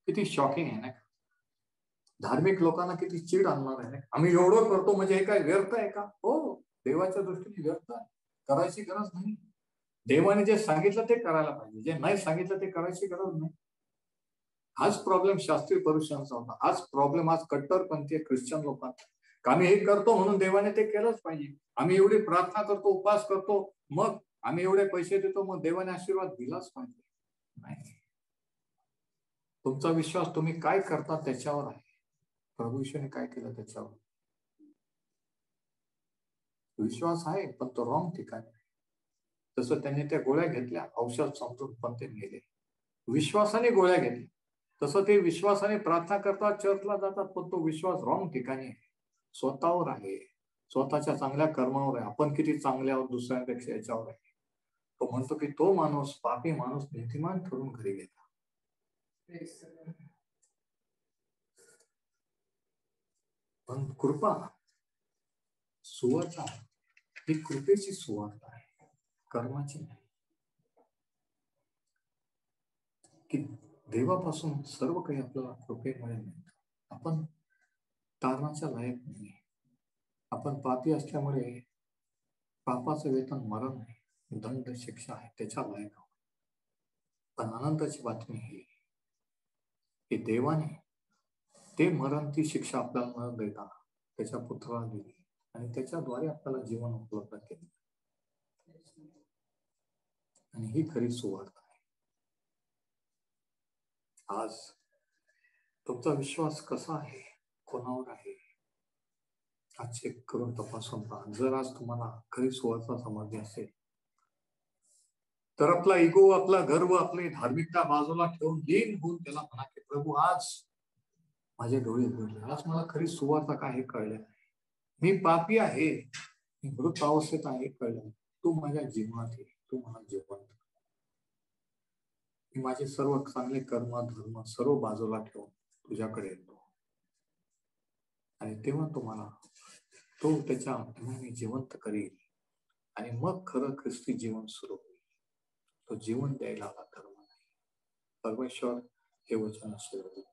किती शॉकिंग आहे ना? धार्मिक लोकांना किती चीड आणणार आहे ना? आम्ही एवढं करतो म्हणजे हे काय व्यर्थ आहे का? हो, देवाच्या दृष्टीने व्यर्थ आहे, करायची गरज नाही. देवाने जे सांगितलं ते करायला पाहिजे, जे नाही सांगितलं ते करायची गरज नाही. हाच प्रॉब्लेम शास्त्रीय पुरुषांचा होता, हाच प्रॉब्लेम आज कट्टरपंथीय ख्रिश्चन लोकांचा. आम्ही हे करतो म्हणून देवाने ते केलंच पाहिजे. आम्ही एवढी प्रार्थना करतो, उपास करतो, मग आम्ही एवढे पैसे देतो, मग देवाने आशीर्वाद दिलाच पाहिजे. नाही. तुमचा विश्वास तुम्ही काय करता त्याच्यावर आहे. प्रभू ईश्वराने काय केलं त्याच्यावर विश्वास आहे, पण तो रॉंग ठिकाणी. तसं त्यांनी त्या गोळ्या घेतल्या औषध समजून, पण ते मेले. विश्वासाने गोळ्या घेतल्या. तसं ते विश्वासाने प्रार्थना करतात, चर्चला जातात, पण तो विश्वास रॉंग ठिकाणी आहे. स्वतःवर आहे, स्वतःच्या चांगल्या कर्मावर आहे. आपण किती चांगले आहोत दुसऱ्यांपेक्षा याच्यावर आहे. तो म्हणतो की तो माणूस, पापी माणूस नीतिमान ठरून घरी गेला. पण कृपा सुवार्ता ही कृपेची सुवार्ता आहे, कर्माची नाही. की देवापासून सर्व काही आपल्याला कृपेमुळे मिळतं. आपण तारणाच्या लायक नाही. आपण पापी असल्यामुळे पापाचं वेतन मरण नाही, दंड शिक्षा आहे, त्याच्या लायक आहोत. पण आनंदाची बातमी ही की देवाने ते मरण, ती शिक्षा आपल्याला न देता त्याच्या पुत्राला दिली आणि त्याच्याद्वारे आपल्याला जीवन उपलब्ध केले. आणि ही खरी सुवार्ता आहे. आज तुमचा विश्वास कसा आहे, कोणावर आहे, आज चेक करून तपासून पहा. जर आज तुम्हाला खरी सुवार्ता समजली असेल तर आपला इगो, आपला गर्व, आपली धार्मिकता बाजूला ठेवून लीन होऊन त्याला म्हणा की प्रभू आज माझे डोळे उघडले, आज मला खरी सुवार्ता काय हे कळलं. मी पापी आहे, मी मृत अवस्थेत आहे कळलं. तू माझ्या जीवनात आहे, तू मला जिवंत. मी माझे सर्व चांगले कर्म धर्म सर्व बाजूला ठेवून तुझ्याकडे येतो. आणि तेव्हा तुम्हाला तो त्याच्या आत्म्याने जिवंत करेल आणि मग खरं ख्रिस्ती जीवन सुरू होईल. तो जीवन द्यायला धर्म नाही. परमेश्वर हे वचन असेल.